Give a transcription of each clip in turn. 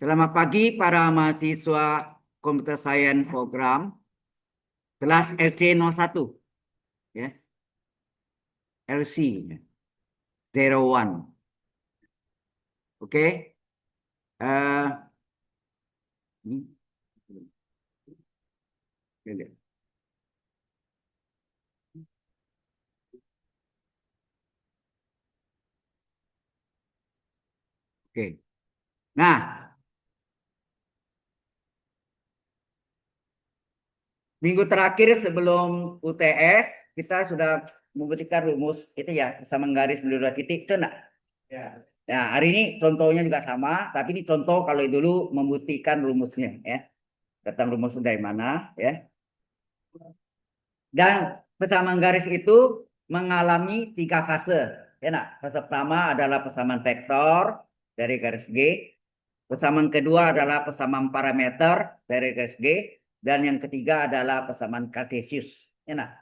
Selamat pagi para mahasiswa Computer Science Program kelas LC01 ya. LC 01. Oke. Eh, hmm, Oke. Nah, minggu terakhir sebelum UTS kita sudah membuktikan rumus itu ya, sama garis melurus titik itu enggak? Ya. Nah, hari ini contohnya juga sama, tapi ini contoh kalau dulu membuktikan rumusnya ya. Tentang rumus dari mana ya. Dan persamaan garis itu mengalami 3 fase. Ya, nah, fase pertama adalah persamaan vektor dari garis G. Persamaan kedua adalah persamaan parameter dari garis G. Dan yang ketiga adalah persamaan kartesius. Ya, nah,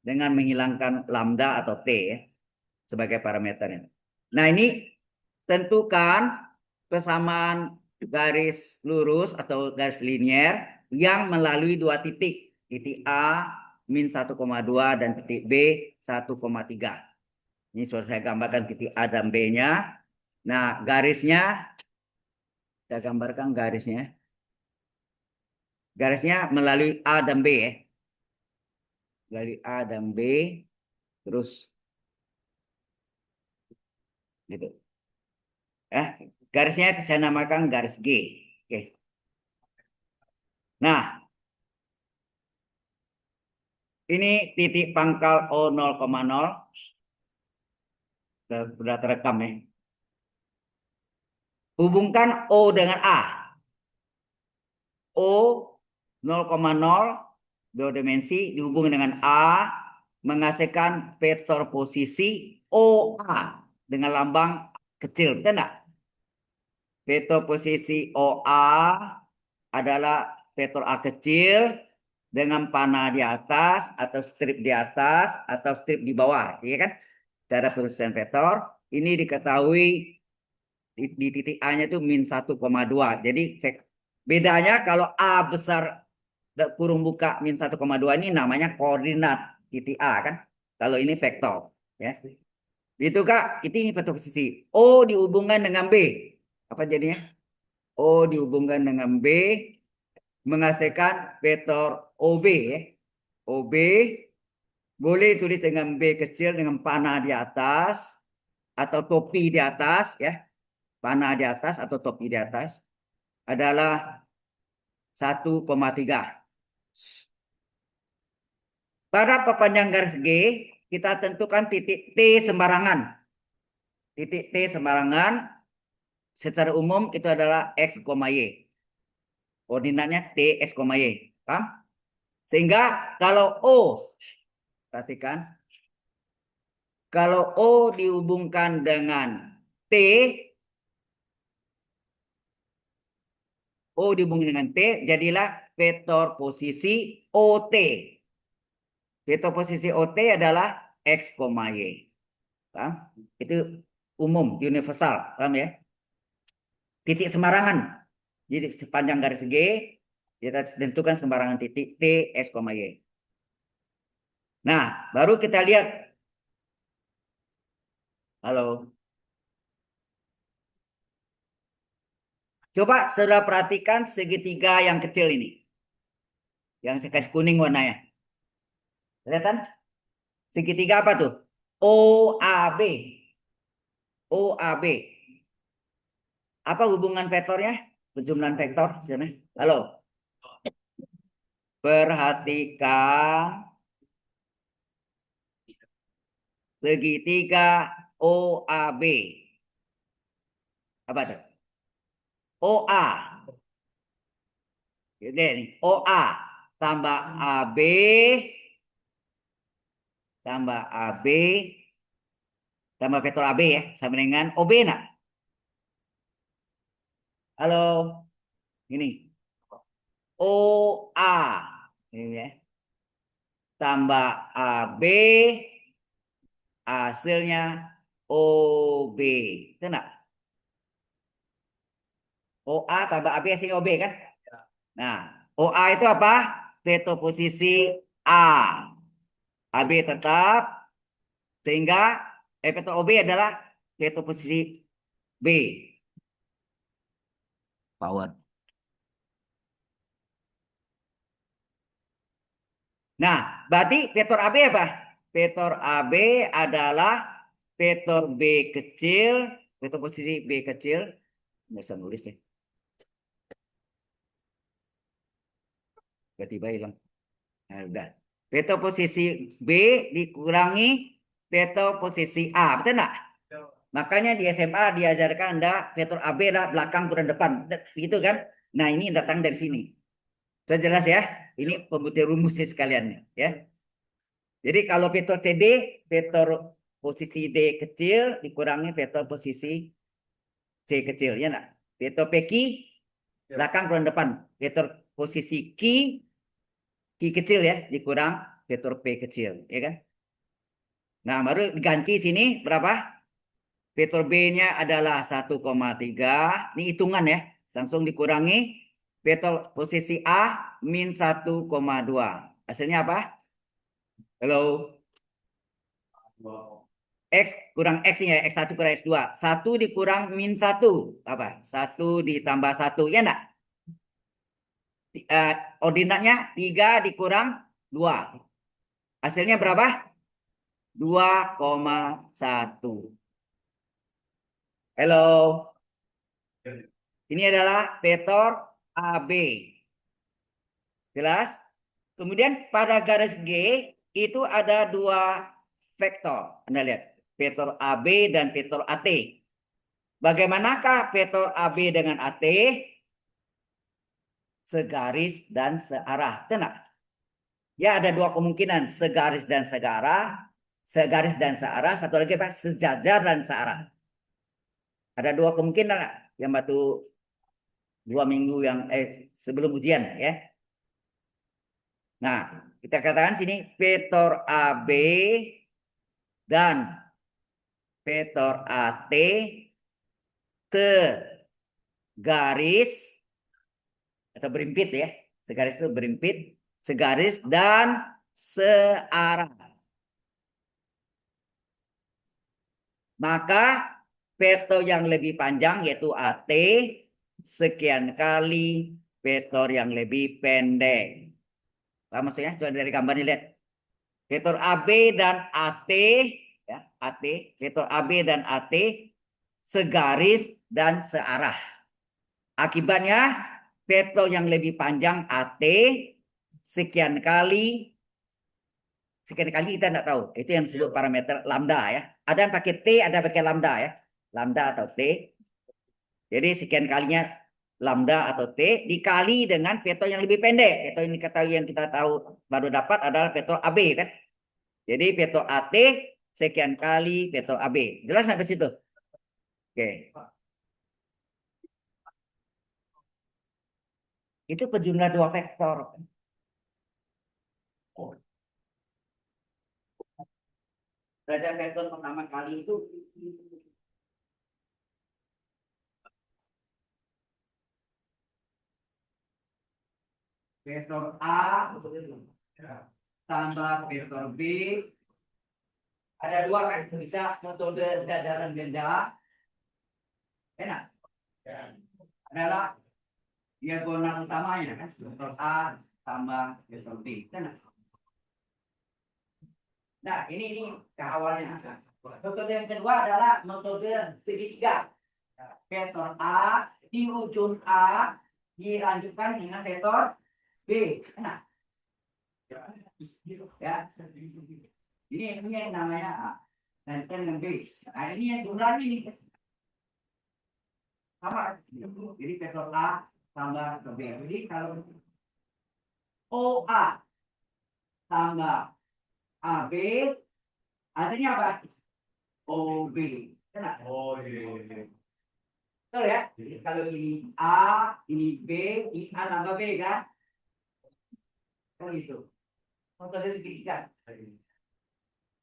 dengan menghilangkan lambda atau T ya, sebagai parameternya. Nah, ini tentukan persamaan garis lurus atau garis linier yang melalui 2 titik. Titik A min 1,2 dan titik B 1,3. Ini sudah saya gambarkan titik A dan B-nya. Nah, garisnya, saya gambarkan garisnya. Garisnya melalui A dan B ya. Melalui A dan B, terus gitu. Garisnya saya namakan garis G. Oke. Nah, ini titik pangkal O 0,0. Sudah terekam ya. Hubungkan O dengan A. O 0,0 dua dimensi dihubungkan dengan A menghasilkan vektor posisi OA dengan lambang kecil, betul enggak? Vektor posisi OA adalah vektor A kecil dengan panah di atas atau strip di atas atau strip di bawah, ya kan? Cara penulisan vektor ini diketahui di titik A-nya itu min 1,2. Jadi bedanya kalau A besar kurung buka min 1,2 ini namanya koordinat titik A kan. Kalau ini vektor ya. Itu Kak, ini vektor posisi. O dihubungkan dengan B. Apa jadinya? O dihubungkan dengan B menghasilkan vektor OB ya. OB boleh tulis dengan B kecil dengan panah di atas atau topi di atas ya. Panah di atas atau topi di atas adalah 1,3. Pada perpanjang garis G, kita tentukan titik T sembarangan. Titik T sembarangan secara umum itu adalah X, Y. Koordinatnya T, X, Y. Paham? Sehingga kalau O, perhatikan, kalau O dihubungkan dengan T, O dihubungkan dengan T, jadilah vektor posisi OT. Vektor posisi OT adalah X, Y. Paham? Itu umum, universal. Paham ya? Titik sembarangan. Jadi sepanjang garis G, kita tentukan sembarangan titik T, S, Y. Nah, baru kita lihat. Halo. Coba saudara perhatikan segitiga yang kecil ini. Yang saya kasih kuning warnanya. Kelihatan? Segitiga apa tuh? OAB. OAB. Apa hubungan vektornya? Penjumlahan vektor di sana. Halo. Perhatikan segitiga OAB. Apa tuh? OA. Jadi nih, OA tambah AB tambah AB tambah vektor AB ya, sama dengan OB nak. Halo, ini OA ini ya, tambah AB hasilnya OB. Itu nak? OA tambah AB hasilnya OB kan? Nah, OA itu apa? Veto posisi A. AB tetap, sehingga veto OB adalah veto posisi B. Power. Nah, berarti vektor AB apa? Vektor AB adalah vektor B kecil, vektor posisi B kecil. Nggak usah nulis ya, tiba-tiba hilang. Nah, udah. Vektor posisi B dikurangi vektor posisi A, betul nggak? Makanya di SMA diajarkan Anda vektor AB adalah belakang kurang depan, gitu kan? Nah, ini datang dari sini. Sudah jelas ya? Ini pembuktian rumusnya sekalian ya. Jadi kalau vektor CD, vektor posisi D kecil dikurangi vektor posisi C kecil, ya enggak? Vektor PQ belakang kurang depan. Vektor posisi Q kecil ya dikurang vektor P kecil, ya kan? Nah, baru diganti sini berapa? Vektor B-nya adalah 1,3. Ini hitungan ya. Langsung dikurangi vektor posisi A min 1,2. Hasilnya apa? Halo. X kurang X ya, X1 kurang X2. 1 dikurang min 1. Apa? 1 ditambah 1. Ya enggak? Ordinatnya 3 dikurang 2. Hasilnya berapa? 2,1. Halo. Ini adalah vektor AB. Jelas? Kemudian pada garis G itu ada dua vektor. Anda lihat. Vektor AB dan vektor AT. Bagaimanakah vektor AB dengan AT? Segaris dan searah. Tenang. Ya ada dua kemungkinan. Segaris dan searah. Segaris dan searah. Satu lagi apa? Sejajar dan searah. Ada dua kemungkinan. Yang batu 2 minggu yang sebelum ujian ya. Nah, kita katakan sini vektor AB dan vektor AT segaris atau berimpit ya. Segaris itu berimpit, segaris dan searah. Maka vektor yang lebih panjang yaitu AT sekian kali vektor yang lebih pendek. Paham maksudnya? Coba dari gambar ini lihat. Vektor AB dan AT ya, AT, vektor AB dan AT segaris dan searah. Akibatnya vektor yang lebih panjang AT sekian kali kita tidak tahu. Itu yang disebut parameter lambda ya. Ada yang pakai T, ada yang pakai lambda ya. Lambda atau T. Jadi sekian kalinya lambda atau T dikali dengan vektor yang lebih pendek. Vektor yang kita tahu baru dapat adalah vektor AB kan. Jadi vektor AT sekian kali vektor AB. Jelas sampai situ? Oke. Itu berjumlah dua vektor. Derajat vektor pertama kali itu vektor A tambah vektor B. Ada dua kan, bisa metode jajaran ganda. Enak. Adalah diagonal utamanya kan, vektor A tambah vektor B. Enak. Nah, ini ke awalnya. Metode yang kedua adalah metode segitiga. Vektor A di ujung A dilanjutkan dengan vektor B. Enak. Ya. Ini yang namanya A. Dan dengan B. Nah, ini yang jumlah ini. Sama. Jadi vektor A tambah B. Jadi kalau OA tambah AB hasilnya apa? OB. Enak. Oh iya. Betul ya? Jadi kalau ini A, ini B, ini A tambah B kan? Kan gitu. Metode segitiga.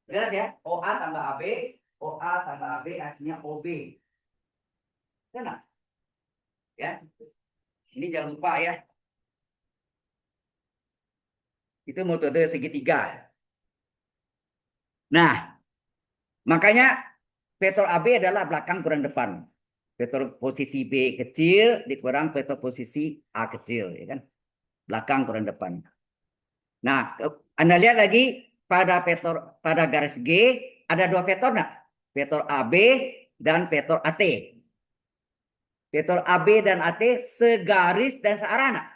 Jelas ya? OA tambah AB, OA tambah AB hasilnya OB. Kenapa? Ya, ini jangan lupa ya. Itu metode segitiga. Nah, makanya vektor AB adalah belakang kurang depan. Vektor posisi B kecil dikurang vektor posisi A kecil, ya kan? Belakang kurang depan. Nah, Anda lihat lagi pada garis G ada dua vektor enggak? Vektor AB dan vektor AT. Vektor AB dan AT segaris dan searah enggak?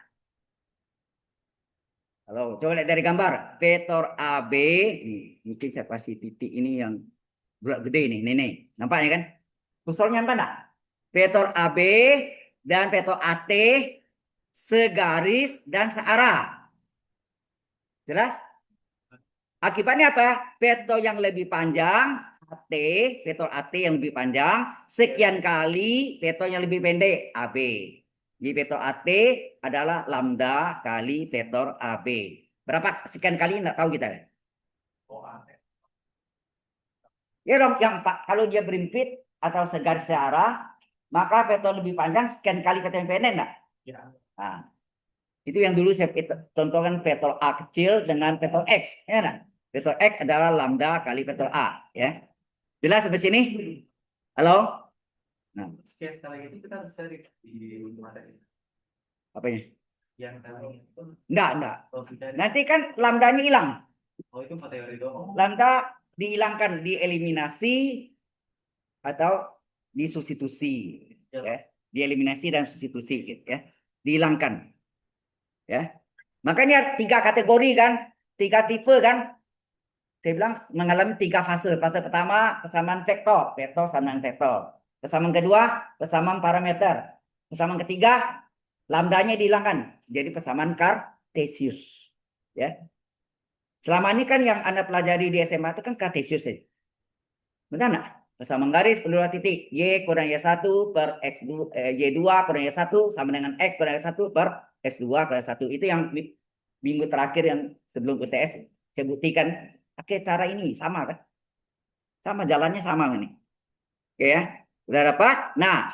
Halo, coba lihat dari gambar. Vektor AB, nih, mungkin saya kasih titik ini yang bulat gede nih, nih. Nampaknya kan? Kursornya apa enggak? Vektor AB dan vektor AT segaris dan searah. Jelas? Akibatnya apa? Vektor yang lebih panjang, AT, vektor AT yang lebih panjang, sekian kali vektor yang lebih pendek, AB. Jadi vektor AT adalah lambda kali vektor AB. Berapa sekian kali? Nggak tahu kita. Ya dong, yang kalau dia berimpit atau segaris searah, maka vektor lebih panjang sekian kali vektor yang pendek, enggak? Ya. Nah, itu yang dulu saya contohkan vektor A kecil dengan vektor X. Ya, nah? Vektor X adalah lambda kali vektor A. Ya. Jelas sampai sini? Halo? Nah, Setiap kali itu kita harus cari di materi. apanya? Yang kali itu. Enggak. Nanti kan lambdanya hilang. Oh, itu materi doang. Lambda dihilangkan, dieliminasi atau disubstitusi. Ya. Dieliminasi dan substitusi. Gitu, ya. Dihilangkan. Ya. Makanya 3 kategori kan, 3 tipe kan. Saya bilang mengalami 3 fase. Fase pertama persamaan vektor, vektor sama dengan vektor. Persamaan kedua persamaan parameter. Persamaan ketiga lambdanya dihilangkan, jadi persamaan kartesius. Ya. Selama ini kan yang Anda pelajari di SMA itu kan kartesius ya. Benar nggak? Persamaan garis penduduk titik y kurang y1 per x2 y2 kurang y1 sama dengan x kurang y1 per x2 kurang y1. Itu yang minggu terakhir yang sebelum UTS saya buktikan. Oke, cara ini sama kan? Sama jalannya sama ini. Oke ya. Udah dapat? Nah,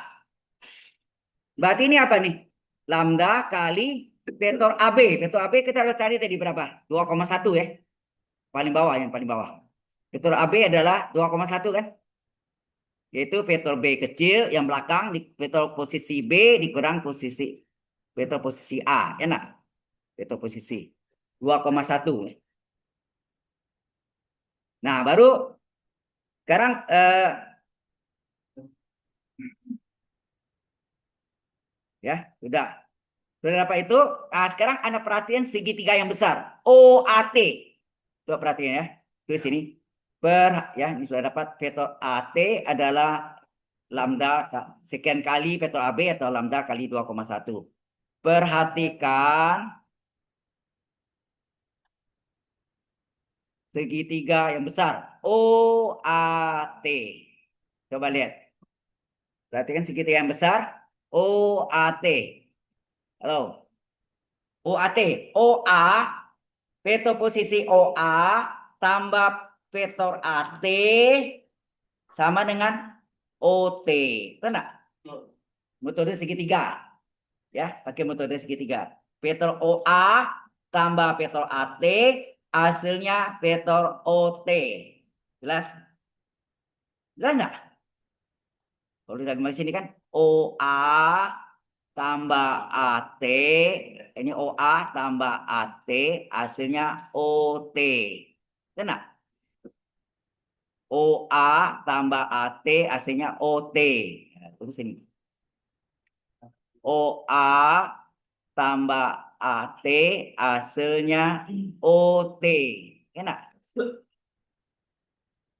berarti ini apa nih? Lambda kali vektor AB. Vektor AB kita harus cari tadi berapa? 2,1 ya. Paling bawah, yang paling bawah. Vektor AB adalah 2,1 kan? Yaitu vektor B kecil yang belakang di vektor posisi B dikurang posisi vektor posisi A. Ya enggak? Vektor posisi 2,1. Nah, baru sekarang ya, sudah. Sudah dapat itu. Nah, sekarang Anda perhatian segitiga yang besar. OAT. Coba perhatian ya. Tulis sini. Ya, ini sudah dapat vektor AT adalah lambda sekian kali vektor AB atau lambda kali 2,1. Perhatikan segitiga yang besar. OAT. Coba lihat. Perhatikan segitiga yang besar. OAT. Halo. OAT. OA. Vektor posisi OA tambah vektor AT sama dengan OT. Betul enggak? Metode segitiga. Ya, pakai metode segitiga. Vektor OA tambah vektor AT hasilnya vektor OT. Jelas? Jelas enggak? Kalau kita kembali sini kan OA tambah AT, ini OA tambah AT hasilnya OT. Benar? OA tambah AT hasilnya OT. Nah, tunggu sini. OA tambah AT hasilnya OT. Enak.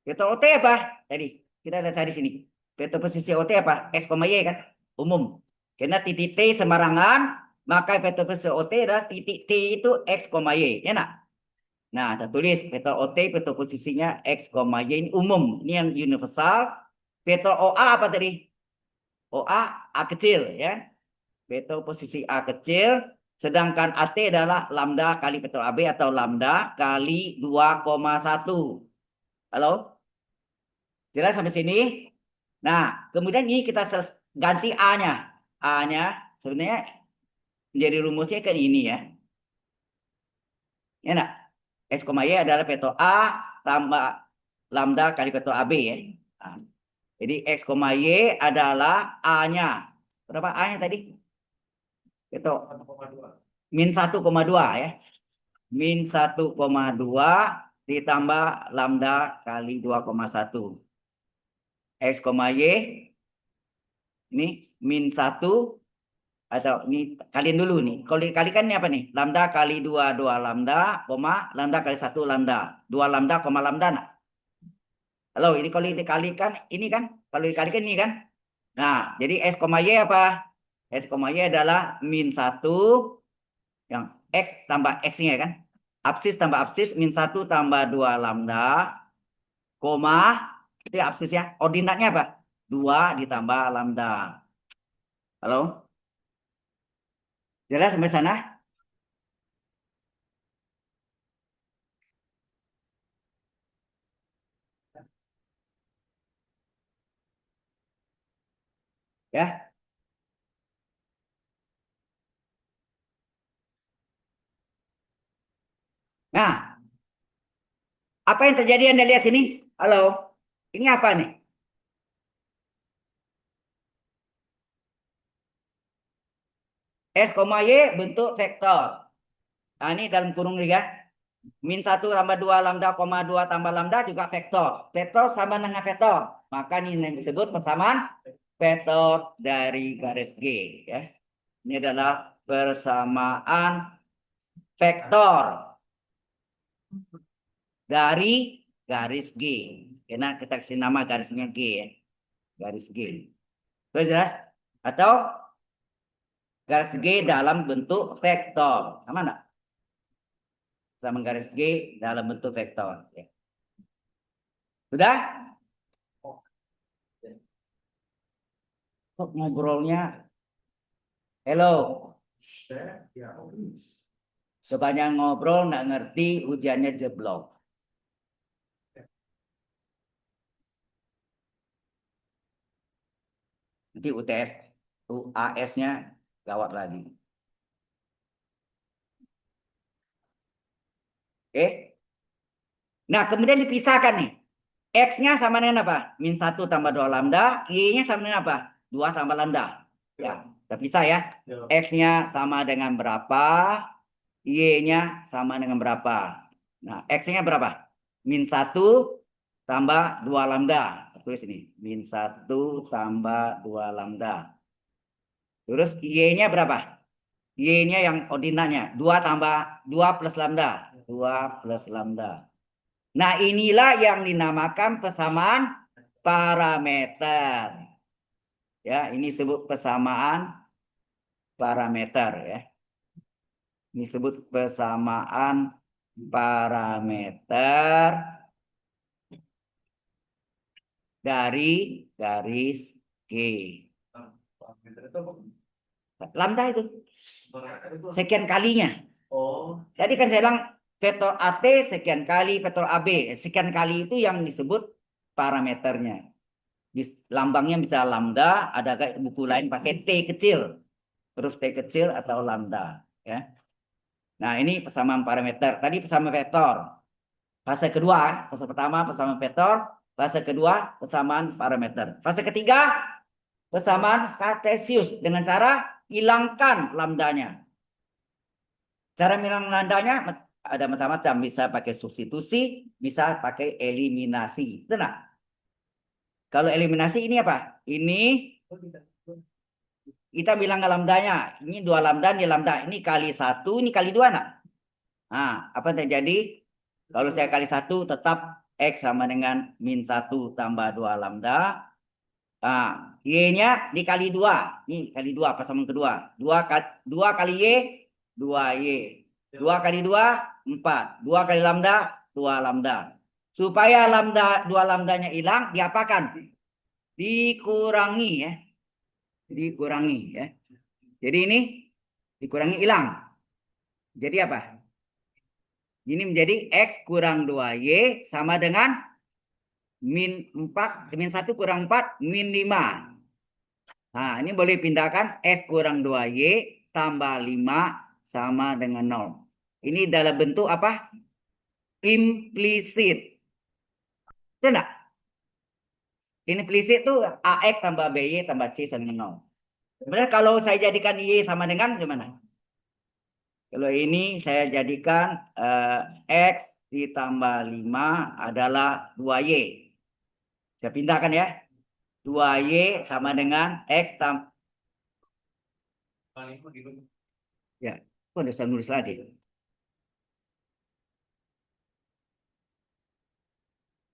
Vektor OT apa? Tadi kita ada cari sini. Vektor posisi OT apa? X, Y kan? Umum. Karena titik T sembarangan, maka vektor posisi OT adalah titik T itu X, Y. Enak. Nah, kita tulis vektor OT, vektor posisinya X, Y ini umum. Ini yang universal. Vektor OA apa tadi? OA, A kecil ya. Vektor posisi A kecil. Sedangkan AT adalah lambda kali vektor AB atau lambda kali 2,1. Halo? Jelas sampai sini? Nah, kemudian ini kita ganti A-nya. A-nya sebenarnya menjadi rumusnya kan ini ya. Ya enggak? X, Y adalah vektor A tambah lambda kali vektor AB ya. Nah, jadi X, Y adalah A-nya. Berapa A-nya tadi? Itu 1,2. min 1,2 ya. Min 1,2 ditambah lambda kali 2,1. X, Y ini min 1 atau ini kalian dulu nih. Kalau dikalikan ini apa nih? Lambda kali 2 lambda, koma lambda kali 1 lambda. 2 lambda, koma lambda. Nah. Halo, ini kalau dikalikan ini kan, kalau dikalikan ini kan. Nah, jadi X, Y apa? X, Y adalah min 1 yang X tambah X-nya kan. Absis tambah absis min 1 tambah 2 lambda, koma, itu absis ya. Ordinatnya apa? 2 ditambah lambda. Halo? Jelas sampai sana? Ya. Nah, apa yang terjadi Anda lihat sini? Halo? Ini apa nih? X, Y bentuk vektor. Nah, ini dalam kurung juga. Min 1 tambah 2 lambda, koma 2 tambah lambda juga vektor. Vektor sama dengan vektor. Maka ini yang disebut persamaan vektor dari garis G. Ya. Ini adalah persamaan vektor dari garis G. Karena kita kasih nama garisnya G ya. Garis G. Itu jelas? Atau garis G dalam bentuk vektor. Sama enggak? Sama garis G dalam bentuk vektor. Ya. Sudah? Kok ngobrolnya? Hello. Ya. Sepanjang ngobrol nggak ngerti ujiannya jeblok. Nanti UTS, UAS-nya gawat lagi. Oke? Nah, kemudian dipisahkan nih. X-nya sama dengan apa? Min 1 tambah 2 lambda. Y-nya sama dengan apa? 2 tambah lambda. Ya, kita pisah ya. Ya. X-nya sama dengan berapa? Y-nya sama dengan berapa? Nah, X-nya berapa? Min 1 tambah 2 lambda. Tulis ini. Min 1 tambah 2 lambda. Terus Y-nya berapa? Y-nya yang ordinatnya. 2 tambah 2 plus lambda. 2 plus lambda. Nah, inilah yang dinamakan persamaan parameter. Ya, ini sebut persamaan parameter ya. Ini sebut persamaan parameter dari garis G. Lambda itu sekian kalinya. Oh, Tadi kan saya bilang vektor AT sekian kali vektor AB. Sekian kali itu yang disebut parameternya. Lambangnya bisa lambda, ada buku lain pakai T kecil. Huruf T kecil atau lambda. Ya. Nah, ini persamaan parameter. Tadi persamaan vektor. Fase kedua, fase pertama persamaan vektor. Fase kedua, persamaan parameter. Fase ketiga, persamaan kartesius. Dengan cara hilangkan lambdanya. Cara menghilangkan lambdanya ada macam-macam. Bisa pakai substitusi, bisa pakai eliminasi. Benar? Kalau eliminasi ini apa? Ini kita bilang ke lambdanya. Ini 2 lambda, ini lambda. Ini kali 1, ini kali 2. Nah, apa yang terjadi? Kalau saya kali 1 tetap X sama dengan min 1 tambah 2 lambda. Nah, Y-nya dikali 2. Ini kali 2 persamaan kedua. 2 kali Y, 2Y. 2 kali 2, 4. 2 kali lambda, 2 lambda. Supaya lambda 2 lambdanya hilang, diapakan? Dikurangi ya. Dikurangi ya. Jadi ini dikurangi hilang. Jadi apa? Ini menjadi X kurang 2Y sama dengan min 4, min 1 kurang 4, min 5. Nah, ini boleh pindahkan X kurang 2Y tambah 5 sama dengan 0. Ini dalam bentuk apa? Implisit. Betul nggak? Implisit tuh AX tambah BY tambah C sama dengan 0. Sebenarnya kalau saya jadikan Y sama dengan gimana? Kalau ini saya jadikan X ditambah 5 adalah 2Y. Saya pindahkan ya. 2Y sama dengan X tambah... Ya, kok udah saya nulis lagi.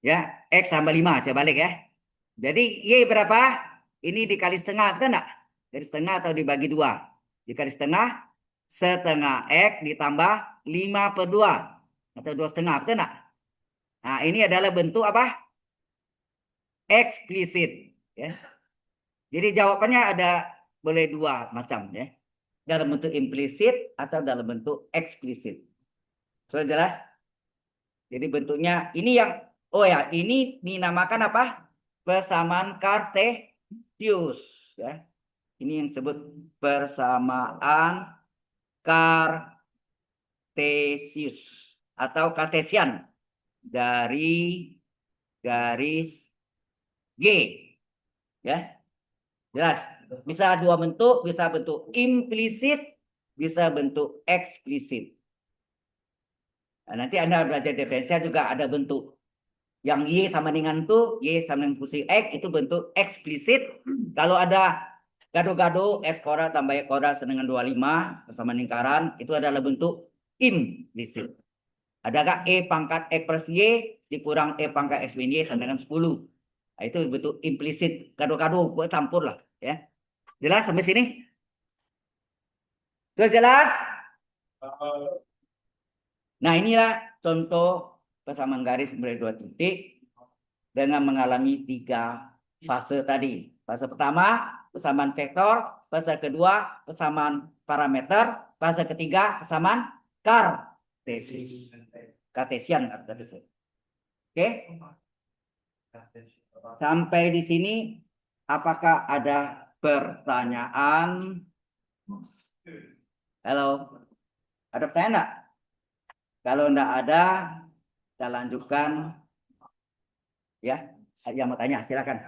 Ya, X tambah 5, saya balik ya. Jadi Y berapa? Ini dikali setengah, betul enggak? Dari setengah atau dibagi 2. Dikali setengah, setengah X ditambah 5 per 2. Atau 2 setengah, betul enggak? Nah, ini adalah bentuk apa? Eksplisit. Ya. Jadi jawabannya ada boleh 2 macam ya. Dalam bentuk implisit atau dalam bentuk eksplisit. Sudah jelas? Jadi bentuknya ini yang, oh ya, ini dinamakan apa? Persamaan Kartesius. Ya. Ini yang disebut persamaan Kartesius atau Kartesian dari garis G. Ya, jelas. Bisa 2 bentuk, bisa bentuk implisit, bisa bentuk eksplisit. Nah, nanti Anda belajar diferensial juga ada bentuk. Yang Y sama dengan itu, Y sama dengan fungsi X, itu bentuk eksplisit. Kalau ada gado-gado, S kuadrat tambah Y kuadrat dengan 25, bersama lingkaran, itu adalah bentuk implisit. Adakah E pangkat X plus Y dikurang E pangkat X min Y sama dengan 10? Nah, itu bentuk implisit, gado-gado, campur lah. Ya. Jelas sampai sini? Sudah jelas? Nah, inilah contoh persamaan garis mulai 2 titik dengan mengalami 3 fase tadi. Fase pertama, persamaan vektor. Fase kedua, persamaan parameter. Fase ketiga, persamaan Kartesian. Oke? Sampai di sini, apakah ada pertanyaan? Halo? Ada pertanyaan enggak? Kalau enggak ada, kita lanjutkan. Ya, yang mau tanya silakan.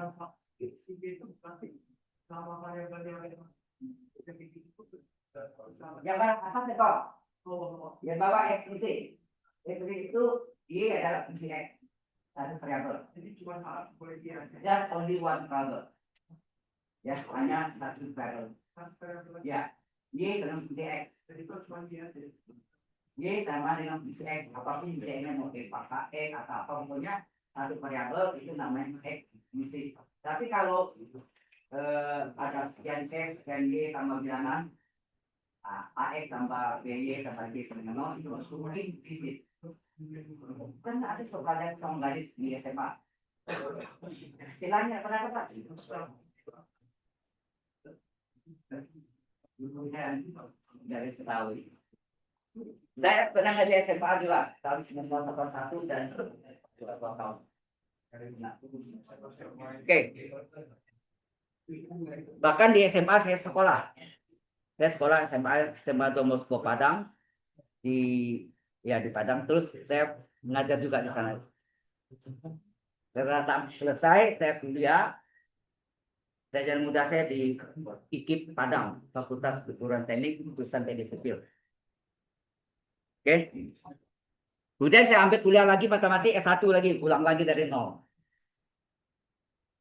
Yang mana apa sih kok? Yang bawah eksplisit. Eksplisit itu Y adalah fungsi X. Satu variabel. Just only one variable. Ya, hanya satu variabel. Ya, Y sama fungsi X. Y sama dengan fungsi X. Apapun fungsinya mau dipakai X atau apa pokoknya satu variabel itu namanya X fungsi. Tapi kalau ada sekian X, sekian Y tambah bilangan, AX tambah BY tambah C sama dengan 0 itu semua implisit. Kan ada pelajaran sama garis di SMA. Istilahnya pernah apa? Garis Betawi. Saya pernah ngajar SMA juga tahun 1981 dan 2 tahun. Oke. Bahkan di SMA saya sekolah. Saya sekolah SMA Don Bosco Padang di Padang. Terus saya mengajar juga di sana. Setelah selesai saya kuliah. Saya jalan muda saya di IKIP Padang, Fakultas Keguruan Teknik Jurusan Teknik Sipil. Oke. Kemudian saya ambil kuliah lagi matematik S1 lagi, ulang lagi dari nol.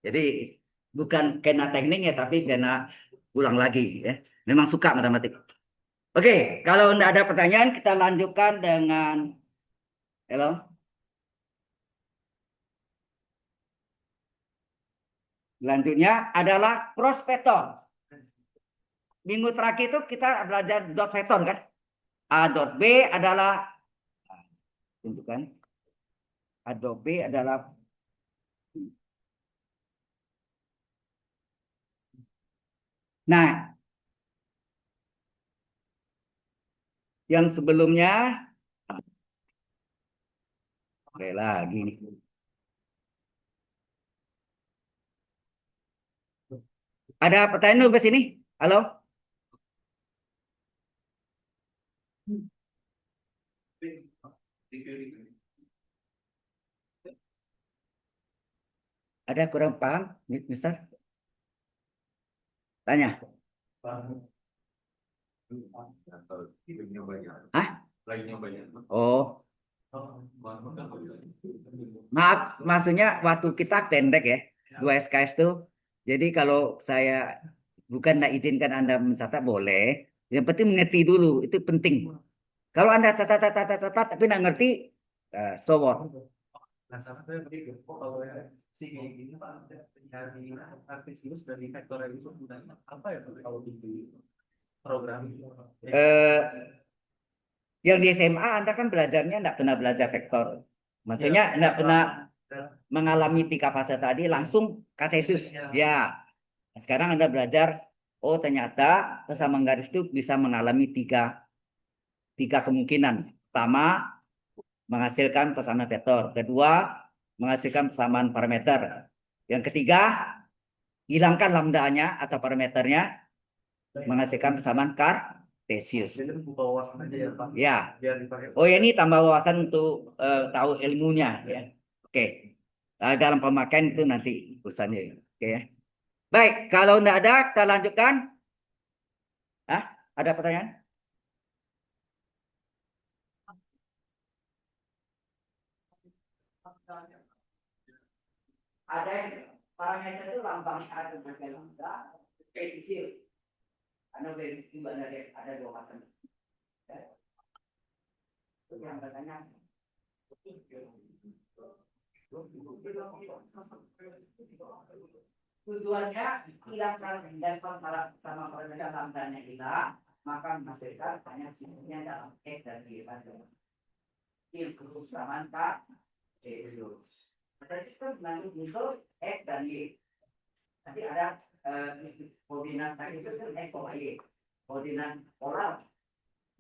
Jadi bukan kena tekniknya tapi kena ulang lagi ya. Memang suka matematik. Oke, kalau tidak ada pertanyaan kita lanjutkan dengan halo. Selanjutnya adalah prospektor. Minggu terakhir itu kita belajar dot vektor kan? A dot B adalah tunjukkan. A dot B adalah nah, yang sebelumnya oke lagi nih. Ada pertanyaan dulu ke sini? Halo? Ada kurang paham, Mister? Tanya. Hah? Oh, maaf, maksudnya waktu kita pendek ya, 2 SKS tuh. Jadi kalau saya bukan tidak izinkan Anda mencatat boleh, yang penting mengerti dulu, itu penting. Kalau Anda catat tapi nggak ngerti, so what? Penasaran saya begitu. Oh, kalau ya, si kayak gini Pak, dari artisius dari vektor itu gunanya apa ya Pak, kalau di program Eh, yang di SMA Anda kan belajarnya tidak pernah belajar vektor. Maksudnya tidak pernah mengalami 3 fase tadi langsung kartesius. Ya, sekarang Anda belajar, oh ternyata persamaan garis itu bisa mengalami tiga kemungkinan. Pertama, menghasilkan persamaan vektor. Kedua, menghasilkan persamaan parameter. Yang ketiga, hilangkan lambdanya atau parameternya, menghasilkan persamaan kartesius. Jadi buka wawasan aja ya Pak. Ya. Biar dipakai. Oh ya, ini tambah wawasan untuk tahu ilmunya ya. Oke. Dalam pemakaian itu nanti urusannya. Oke ya. Baik, kalau tidak ada kita lanjutkan. Hah? Ada pertanyaan? Ada yang parameter itu lambang ada sebagai lambda, kecil. Karena itu ada 2 macam. Ya. Itu yang bertanya. Tujuannya hilangkan dan sama parameter lambdanya hilang, maka menghasilkan hanya sisinya dalam X dan Y saja. Ini khusus samaan K. Ada sistem nanti muncul X dan Y. Nanti ada koordinat tadi itu X, Y. Koordinat polar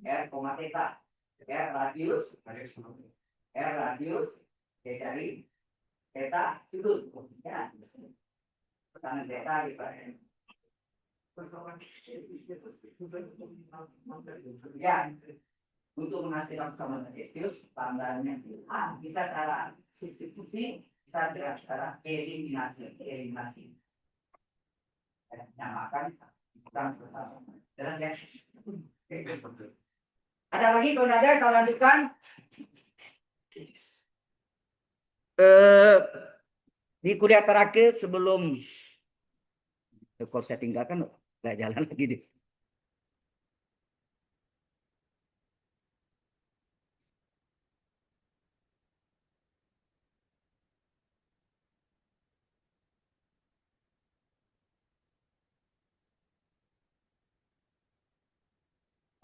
R, theta. R radius dari theta sudut. Ya. Tangan theta di ya, untuk menghasilkan persamaan kartesius, tandanya bisa cara substitusi, bisa cara eliminasi. Nyamakan bukan persamaan. Jelas ya? Ada lagi kalau ada kita lanjutkan. Di kuliah terakhir sebelum kalau saya tinggalkan nggak jalan lagi deh.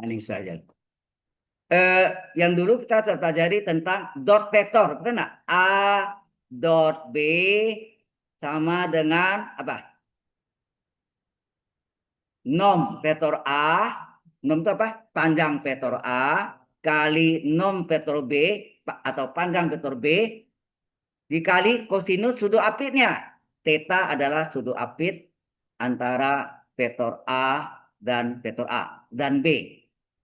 Aning saja. Yang dulu kita pelajari tentang dot vektor, betul nggak? A dot B sama dengan apa? Nom vektor A, nom itu apa? Panjang vektor A kali nom vektor B atau panjang vektor B dikali kosinus sudut apitnya. Theta adalah sudut apit antara vektor A dan vektor A dan B.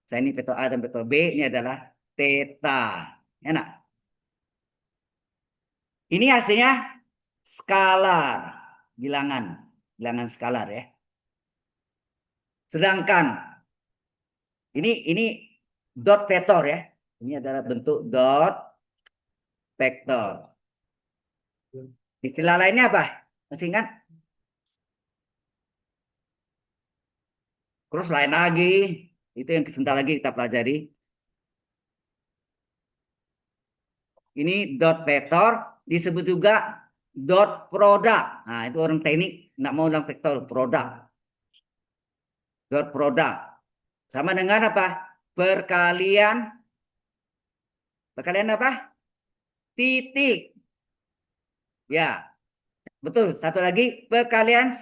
Saya ini vektor A dan vektor B ini adalah theta. Enak. Ini hasilnya skalar, bilangan skalar ya. Sedangkan ini dot vektor ya. Ini adalah bentuk dot vektor. Istilah lainnya apa? Masih ingat? Terus lain lagi, itu yang sebentar lagi kita pelajari. Ini dot vektor disebut juga dot produk. Nah, itu orang teknik nggak mau bilang vektor, produk. Dot produk. Sama dengan apa? Perkalian apa? Titik. Ya, betul. Satu lagi perkalian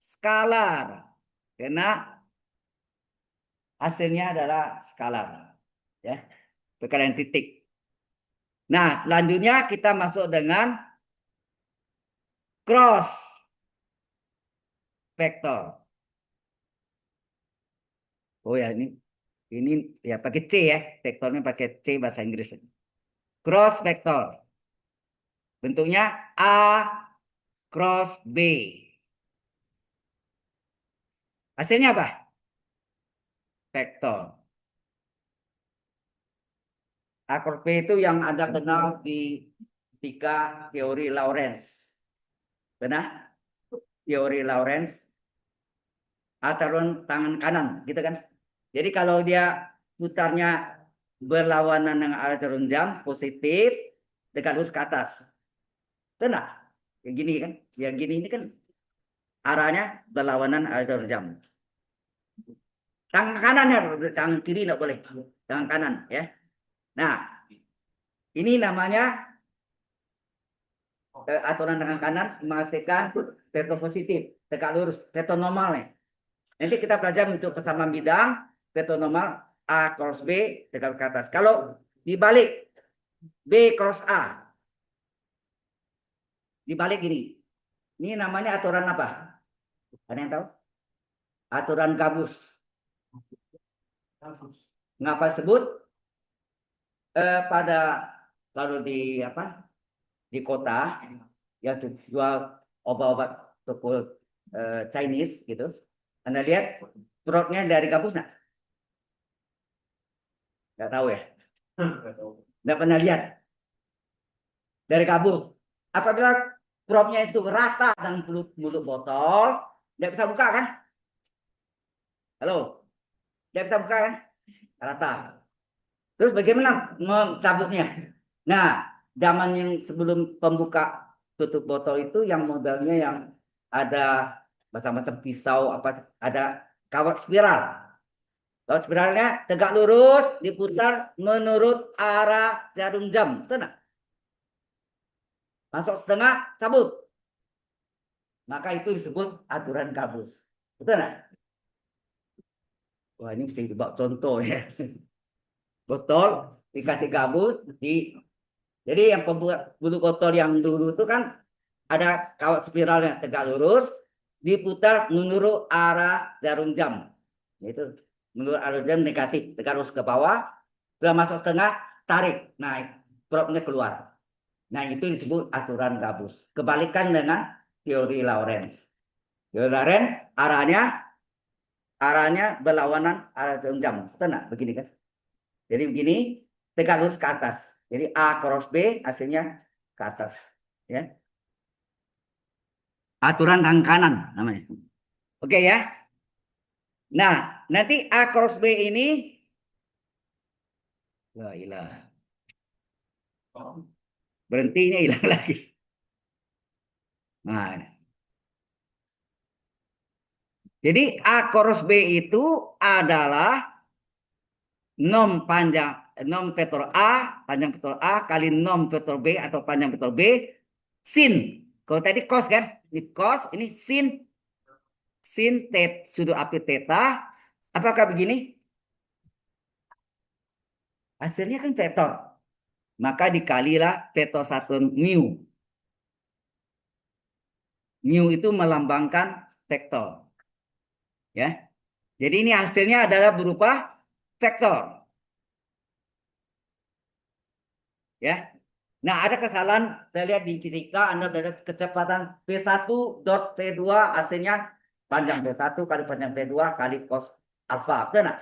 skalar. Karena hasilnya adalah skalar. Ya, perkalian titik. Nah, selanjutnya kita masuk dengan cross vektor. Oh ya, ini ya pakai C ya. Vektornya pakai C bahasa Inggris. Cross vektor. Bentuknya A cross B. Hasilnya apa? Vektor. A cross B itu yang Anda kenal di fisika teori Lorentz. Benar? Teori Lorentz. Aturan tangan kanan, gitu kan? Jadi kalau dia putarnya berlawanan dengan arah jarum jam positif, tegak lurus ke atas. Benar? Yang gini kan? Yang gini ini kan arahnya berlawanan arah jarum jam. Tangan kanan ya, tangan kiri tidak boleh. Tangan kanan ya. Nah, ini namanya aturan tangan kanan menghasilkan vektor positif, tegak lurus, vektor normal nih. Nanti kita pelajari untuk persamaan bidang, vektor normal A cross B tegak ke atas. Kalau dibalik B cross A, dibalik gini. Ini namanya aturan apa? Ada yang tahu? Aturan gabus. Ngapa sebut? Pada kalau di apa? Di kota yang jual obat-obat toko Chinese gitu. Anda lihat produknya dari gabus nggak? Nggak tahu ya? Nggak pernah lihat dari gabus. Apabila produknya itu rata dengan mulut botol, nggak bisa buka kan? Halo, nggak bisa buka kan? Rata. Terus bagaimana mencabutnya? Nah, zaman yang sebelum pembuka tutup botol itu yang modelnya yang ada macam-macam pisau apa ada kawat spiral. Kawat spiralnya tegak lurus diputar menurut arah jarum jam. Betul nggak? Masuk setengah cabut. Maka itu disebut aturan gabus. Betul nggak? Wah, ini mesti dibawa contoh ya. Botol dikasih gabus jadi yang pembuat bulu botol yang dulu itu kan ada kawat spiralnya tegak lurus diputar menurut arah jarum jam. Itu menurut arah jam negatif, tegak lurus ke bawah, sudah masuk setengah, tarik, naik, propnya keluar. Nah, itu disebut aturan gabus. Kebalikan dengan teori Lorentz. Teori Lorentz arahnya berlawanan arah jarum jam. Betul begini kan? Jadi begini, tegak lurus ke atas. Jadi A cross B hasilnya ke atas. Ya. Aturan tangan kanan namanya. Oke ya. Nah, nanti A cross B ini hilang. Berhentinya hilang lagi. Nah, jadi A cross B itu adalah nom vektor A, panjang vektor A kali nom vektor B atau panjang vektor B sin. Kalau tadi cos kan? Ini cos, ini sin sudut apit theta. Apakah begini? Hasilnya kan vektor. Maka dikalilah vektor satu mu. Mu itu melambangkan vektor. Ya. Jadi ini hasilnya adalah berupa vektor. Ya. Nah, ada kesalahan saya lihat di fisika Anda ada kecepatan V1 dot V2 hasilnya panjang V1 kali panjang V2 kali cos alfa. Betul enggak?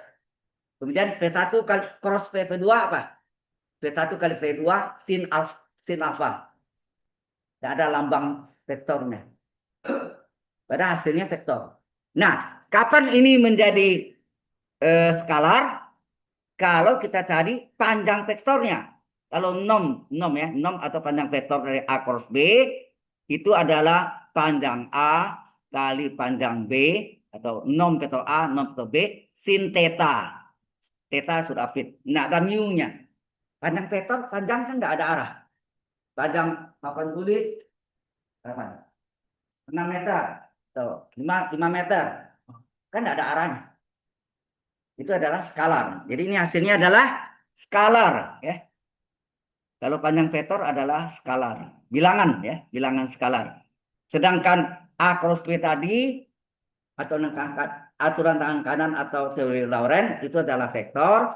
Kemudian V1 kali cross V2 apa? V1 kali V2 sin alfa. Tidak ada lambang vektornya. Pada hasilnya vektor. Nah, kapan ini menjadi skalar? Kalau kita cari panjang vektornya. Kalau nom ya, nom atau panjang vektor dari A cross B itu adalah panjang A kali panjang B atau nom vektor A, nom vektor B sin theta. Theta sudah apit. Nah, ada mu-nya. Panjang vektor, panjang kan nggak ada arah. Panjang papan tulis berapa? 6 meter atau 5 meter. Kan nggak ada arahnya. Itu adalah skalar. Jadi ini hasilnya adalah skalar ya. Kalau panjang vektor adalah skalar, bilangan ya, bilangan skalar. Sedangkan A cross B tadi atau aturan tangan kanan atau teori Lorentz itu adalah vektor.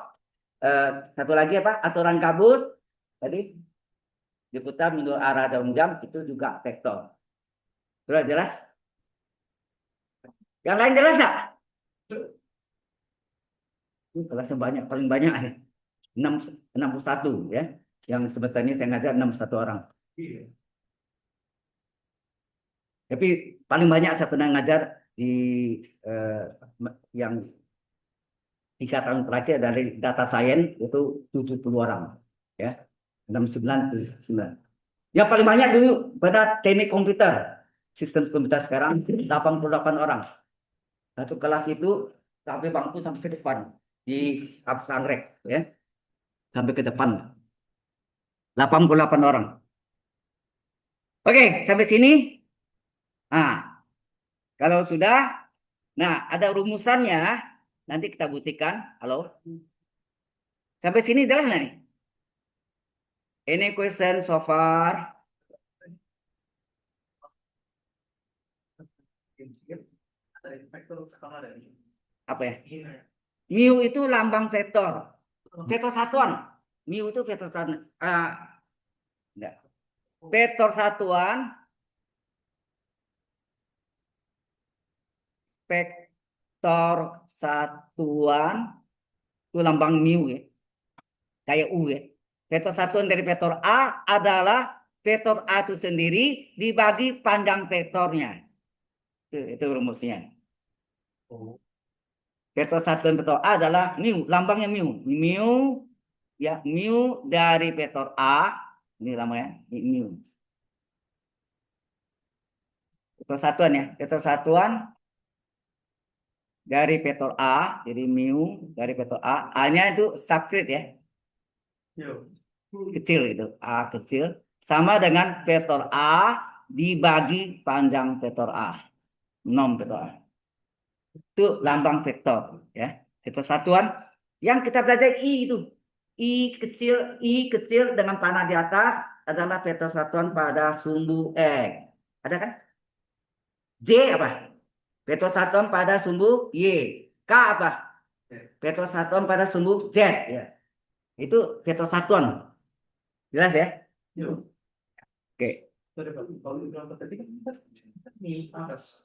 Satu lagi apa? Aturan kabut tadi diputar menurut arah daun jam itu juga vektor. Sudah jelas? Yang lain jelas nggak? Kelasnya banyak, paling banyak ada 61 ya. Yang sebesarnya saya ngajar 61 orang. Iya. Tapi paling banyak saya pernah ngajar di yang 3 tahun terakhir dari data science itu 70 orang ya. 69 79. Yang paling banyak dulu pada teknik komputer. Sistem komputer sekarang 88 orang. Satu kelas itu sampai bangku sampai ke depan di kampus anggrek ya. Sampai ke depan. 88 orang. Oke, sampai sini. Nah, kalau sudah, nah ada rumusannya. Nanti kita buktikan. Halo? Sampai sini jelas nggak nih? Any question so far? Ada vektor skala dari Apa ya? ini. Mu itu lambang vektor. Vektor satuan. Mu itu vektor satuan. Enggak. Vektor satuan. Vektor satuan itu lambang mu ya. Kayak U ya. Vektor satuan dari vektor A adalah vektor A itu sendiri dibagi panjang vektornya. Itu rumusnya. Oh. Vektor satuan vektor A adalah mu, lambangnya mu. Mu ya, mu dari vektor A, ini lambangnya, ini mu. Vektor satuan ya, vektor satuan dari vektor A, jadi mu dari vektor A, A-nya itu subscript ya, Yo. kecil itu, A kecil, sama dengan vektor A dibagi panjang vektor A, nom vektor A. Itu lambang vektor ya, vektor satuan yang kita belajar I itu. I kecil dengan panah di atas adalah vektor satuan pada sumbu X. Ada kan? J apa? Vektor satuan pada sumbu Y. K apa? Vektor satuan pada sumbu Z ya. Itu vektor satuan. Jelas ya? Yo. Oke. Kalau bilang tadi kan ini atas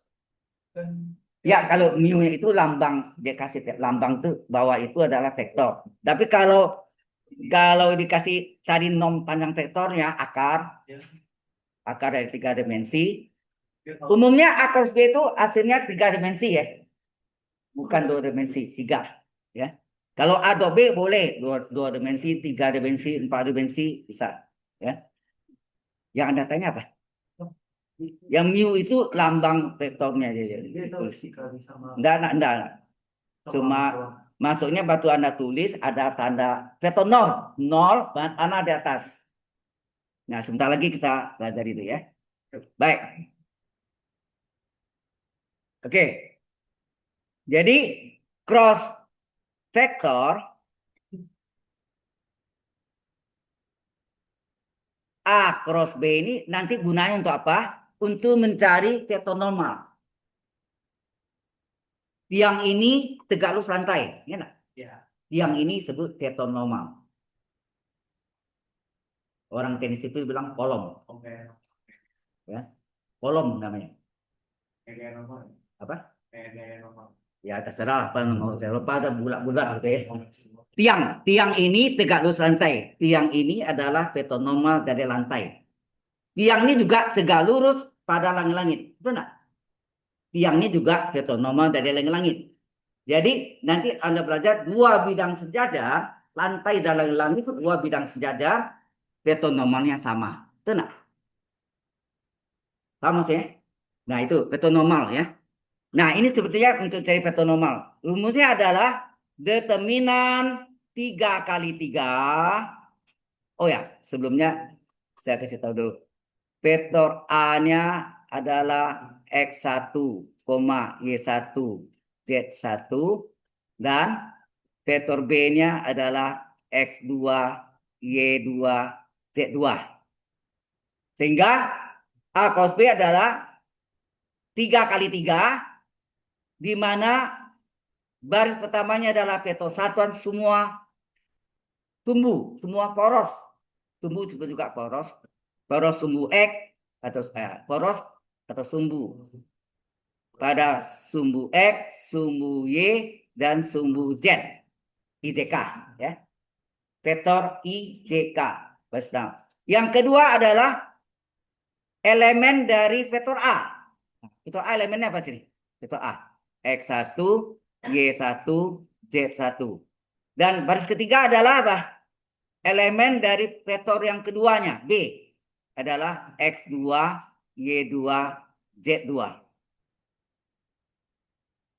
kan Ya, kalau mu itu lambang, dia kasih lambang tuh bahwa itu adalah vektor. Tapi kalau dikasih cari nom panjang vektornya akar ya. akar dari 3 dimensi. Ya, Umumnya A cross B itu hasilnya 3 dimensi ya. Bukan 2 dimensi, 3 ya. Kalau A dot B boleh 2 dimensi, 3 dimensi, 4 dimensi bisa ya. Yang Anda tanya apa? Yang mu itu lambang vektornya aja. dia tahu sih kalau sama Enggak. Cuma masuknya batu Anda tulis ada tanda vektor 0, 0 dan Anda di atas. Nah, sebentar lagi kita belajar itu ya. Baik. Oke. Jadi cross vektor A cross B ini nanti gunanya untuk apa? Untuk mencari vektor normal. Tiang ini tegak lurus lantai, ya enggak? ya. Tiang ini sebut vektor normal. Orang teknis itu bilang kolom, Oke. ya. Kolom namanya. Kayak normal. Apa? Kayak normal. Ya terserah apa mau saya lupa ada bulat-bulat gitu ya. Tiang ini tegak lurus lantai. Tiang ini adalah vektor normal dari lantai. Tiang ini juga tegak lurus pada langit-langit. Betul enggak? Tiangnya juga vektor normal dari langit-langit. Jadi nanti Anda belajar 2 bidang sejajar, lantai dan langit-langit 2 bidang sejajar, vektor normalnya sama. Betul enggak? Sama sih. Nah itu vektor normal ya. Nah ini sebetulnya untuk cari vektor normal. Rumusnya adalah determinan 3 kali 3. Oh ya, sebelumnya saya kasih tahu dulu. Vektor A-nya adalah X1, Y1, Z1. Dan vektor B-nya adalah X2, Y2, Z2. Sehingga A cos B adalah 3 kali 3 di mana baris pertamanya adalah vektor satuan semua tumbuh, semua poros. Tumbuh disebut juga poros. Poros sumbu X atau poros atau sumbu pada sumbu X, sumbu Y, dan sumbu Z. IJK ya. Vektor IJK. Yang kedua adalah elemen dari vektor A. Vektor A elemennya apa sih? Vektor A. X1, Y1, Z1. Dan baris ketiga adalah apa? Elemen dari vektor yang keduanya, B, adalah X2, Y2, Z2.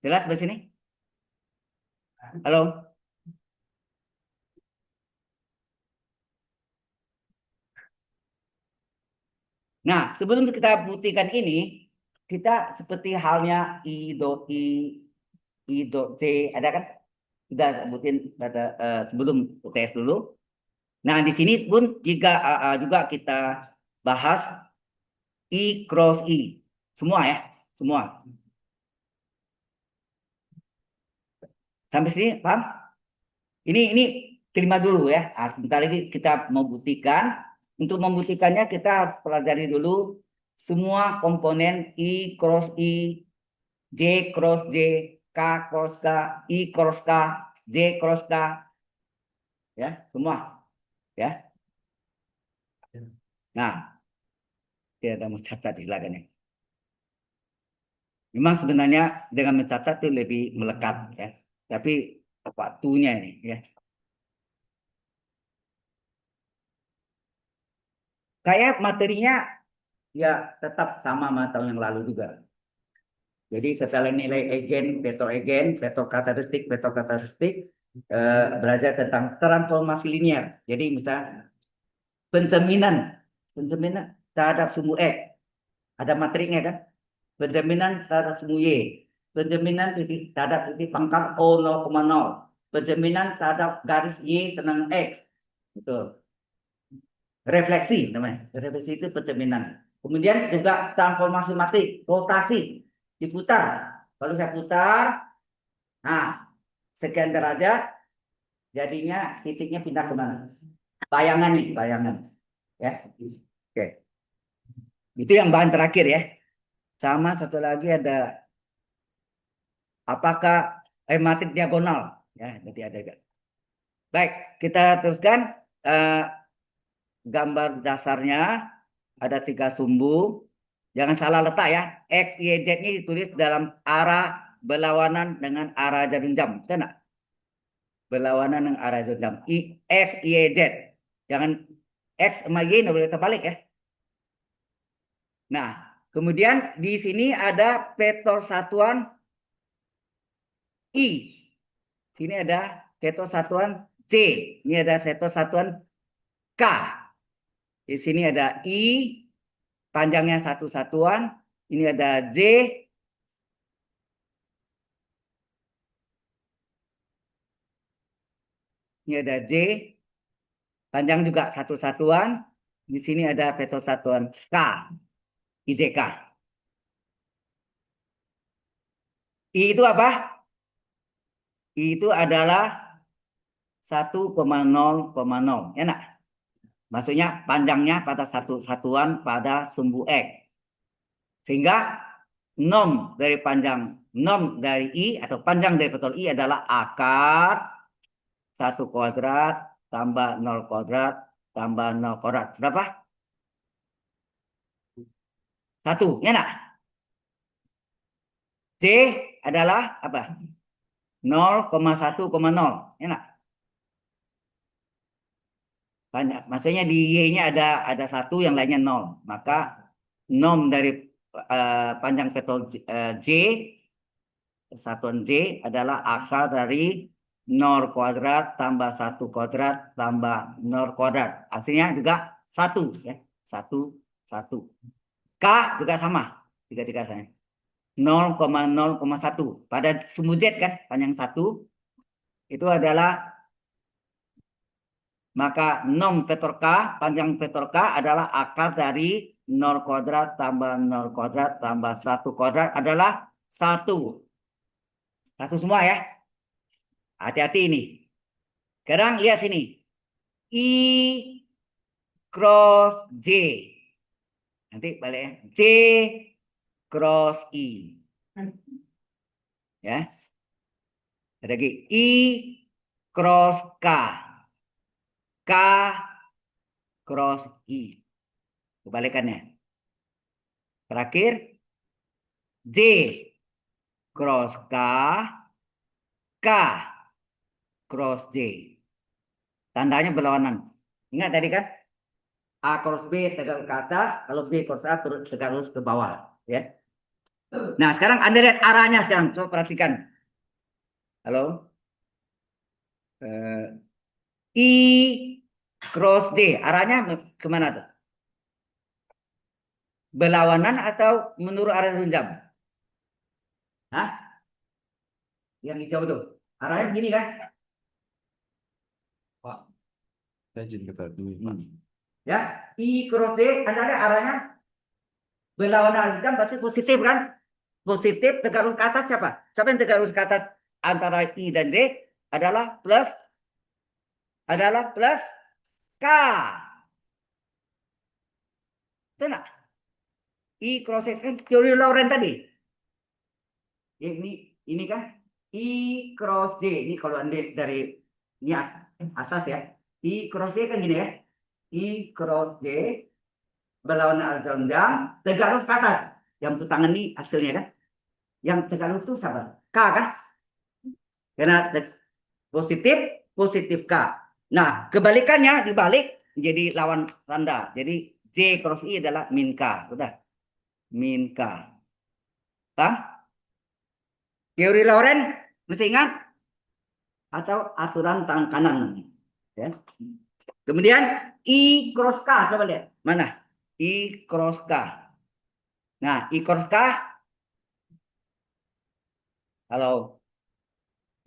Jelas di sini? Halo? Nah, sebelum kita buktikan ini, kita seperti halnya I dot C, ada kan? Kita sebutin sebelum tes dulu. Nah, di sini pun juga kita bahas I cross I. Semua ya, semua. Sampai sini paham? Ini terima dulu ya. Nah, sebentar lagi kita mau buktikan. Untuk membuktikannya kita harus pelajari dulu semua komponen I cross I, J cross J, K cross K, I cross K, J cross K, ya semua, ya. Nah, dia ada mencatat di silakan ya. Memang sebenarnya dengan mencatat itu lebih melekat ya. Tapi waktunya ini ya. Kayak materinya ya tetap sama sama tahun yang lalu juga. Jadi setelah nilai vektor karakteristik, belajar tentang transformasi linear. Jadi misal pencerminan, pencerminan terhadap sumbu X, ada matriksnya kan? Pencerminan terhadap sumbu Y, pencerminan terhadap titik pangkal O 0,0, pencerminan terhadap garis Y senang X. Itu refleksi namanya. Refleksi itu pencerminan. Kemudian juga transformasi matrik, rotasi, diputar. Kalau saya putar, nah sekian derajat, jadinya titiknya pindah ke mana? Bayangan nih, bayangan. Ya, oke. Itu yang bahan terakhir ya. Sama satu lagi ada apakah matrik diagonal? Ya, nanti ada. Baik, kita teruskan. Gambar dasarnya ada 3 sumbu. Jangan salah letak ya. X, Y, Z ini ditulis dalam arah berlawanan dengan arah jarum jam. Betul nggak? Berlawanan dengan arah jarum jam. X, Y, Z. Jangan X sama Y nggak boleh terbalik ya. Nah, kemudian di sini ada vektor satuan I. Sini ada vektor satuan C. Ini ada vektor satuan K. Di sini ada I, panjangnya satu satuan. Ini ada J, ini ada J, panjang juga satu satuan. Di sini ada vektor satuan K, IJK. I itu apa? I itu adalah 1,0,0. Enak. Maksudnya panjangnya pada satu satuan pada sumbu X. Sehingga nom dari I atau panjang dari vektor I adalah akar 1 kuadrat tambah 0 kuadrat tambah 0 kuadrat. Berapa? 1. Ya enggak? C adalah apa? 0,1,0. Ya enggak? Banyak. Maksudnya di Y-nya ada 1, yang lainnya 0. Maka nom dari panjang vektor J, satuan J adalah akar dari 0 kuadrat tambah 1 kuadrat tambah 0 kuadrat. Hasilnya juga 1 ya. 1, 1. K juga sama. Tiga-tiga saya. 0,0,1. Pada sumbu Z kan panjang 1 itu adalah, maka nom vektor K, panjang vektor K adalah akar dari 0 kuadrat tambah 0 kuadrat tambah 1 kuadrat adalah 1. Satu semua ya. Hati-hati ini. Sekarang lihat sini. I cross J. Nanti balik ya. J cross I. Ya. Ada lagi. I cross K. K cross I. Kebalikannya. Terakhir. J cross K. K cross J. Tandanya berlawanan. Ingat tadi kan? A cross B tegak ke atas, kalau B cross A tegak lurus ke bawah. Ya. Nah, sekarang Anda lihat arahnya sekarang. Coba perhatikan. Halo? I cross D. Arahnya kemana tuh? Berlawanan atau menurut arah jam? Hah? Yang hijau tuh. Arahnya begini kan? Pak, saya izin kata dulu, Pak. Ya, I cross D, Anda lihat arahnya berlawanan arah jam berarti positif kan? Positif tegak lurus ke atas siapa? Siapa yang tegak lurus ke atas antara I dan D adalah plus K. Benar? I cross X kan teori Lorentz tadi. Ini kan I cross J. Ini kalau Anda dari ini atas ya. I cross J kan gini ya. I cross J berlawanan arah jam tegak lurus ke atas. Yang tangan ini hasilnya kan. Yang tegak lurus itu siapa? K kan? Karena positif, positif K. Nah, kebalikannya dibalik jadi lawan tanda. Jadi J cross I adalah min K. Udah. Min K. Paham? Teori Lorentz mesti ingat atau aturan tangan kanan. Ya. Kemudian I cross K. Coba lihat. Mana? I cross K. Nah, I cross K. Halo.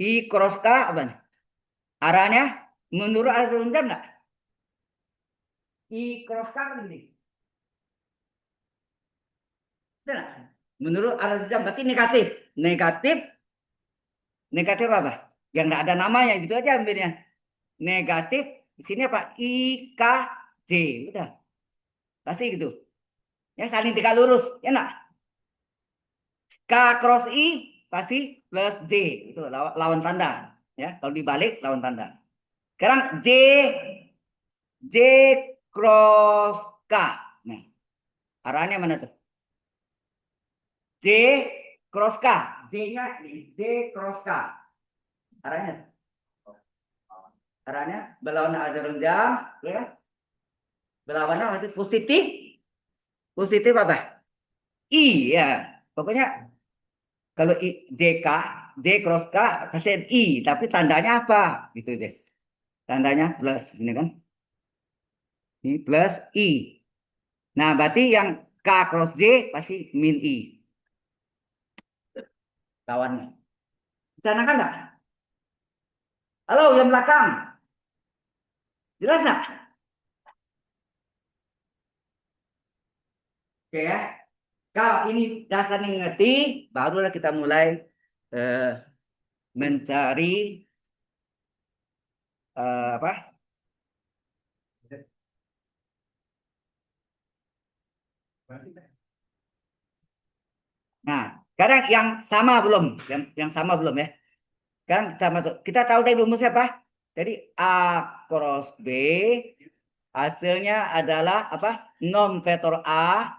I cross K apa? Arahnya menurut arah jam nggak? I cross K kan begini. Benar? Menurut arah jam berarti negatif. Negatif. Negatif apa? Yang nggak ada namanya gitu aja ambilnya. Negatif. Di sini apa? I K J. Udah. Pasti gitu. Ya saling tegak lurus. Ya nak? K cross I pasti plus J. Itu lawan tanda. Ya, kalau dibalik lawan tanda. Sekarang J cross K. Nah, arahnya mana tuh? J cross K. J-nya J cross K. Arahnya berlawanan arah jarum jam, ya. Berlawanan berarti positif. Positif apa? I ya. Pokoknya kalau JK, J cross K kasih I, tapi tandanya apa? Gitu deh. Tandanya plus ini kan. Ini plus I. Nah, berarti yang K cross J pasti min I. Lawannya. Sana kan enggak? Halo, yang belakang. Jelas enggak? Oke ya. Kalau ini dasarnya ngerti, barulah kita mulai eh, mencari apa? Nah, sekarang yang sama belum? Yang sama belum ya? Sekarang kita masuk. Kita tahu tadi rumusnya apa? Jadi A cross B hasilnya adalah apa? Nom vektor A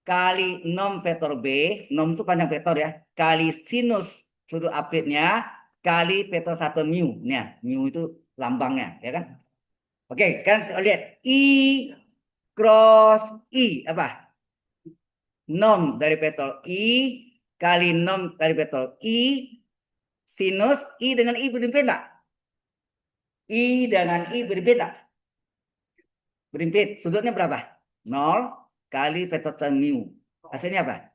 kali nom vektor B. Nom itu panjang vektor ya. Kali sinus sudut apitnya kali vektor 1 mu. Nah, mu itu lambangnya, ya kan? Oke, sekarang kita lihat I cross I apa? Nom dari vektor I kali nom dari vektor I sinus I dengan I berimpit enggak? I dengan I berimpit enggak? Berimpit. Sudutnya berapa? 0 kali vektor mu. Hasilnya apa?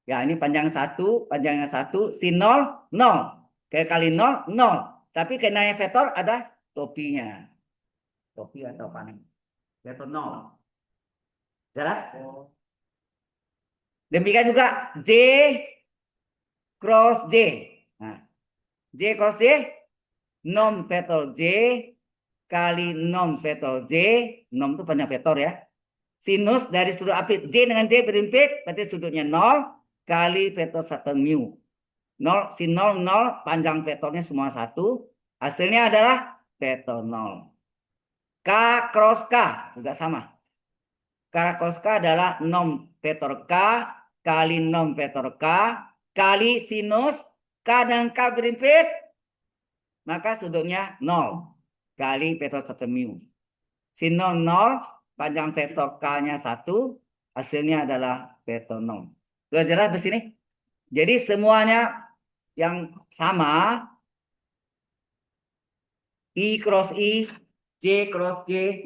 Ya, ini panjangnya satu, sin 0, 0. Kali 0, 0. Tapi kenanya vektor ada topinya. Topi atau apa nih? Vektor 0. Jelas? Demikian juga J cross J. Nah, J cross J, nom vektor J kali nom vektor J, nom itu panjang vektor ya. Sinus dari sudut apit J dengan J berimpit, berarti sudutnya 0 kali vektor 1 mu. 0, sin 0, 0, panjang vektornya semua 1. Hasilnya adalah vektor 0. K cross K juga sama. K cross K adalah nom vektor K kali nom vektor K kali sinus K dan K berimpit, maka sudutnya 0 kali vektor 1 mu. Sin 0, 0, panjang vektor K-nya 1, hasilnya adalah vektor 0. Sudah jelas di sini? Jadi semuanya yang sama, I cross I, J cross J,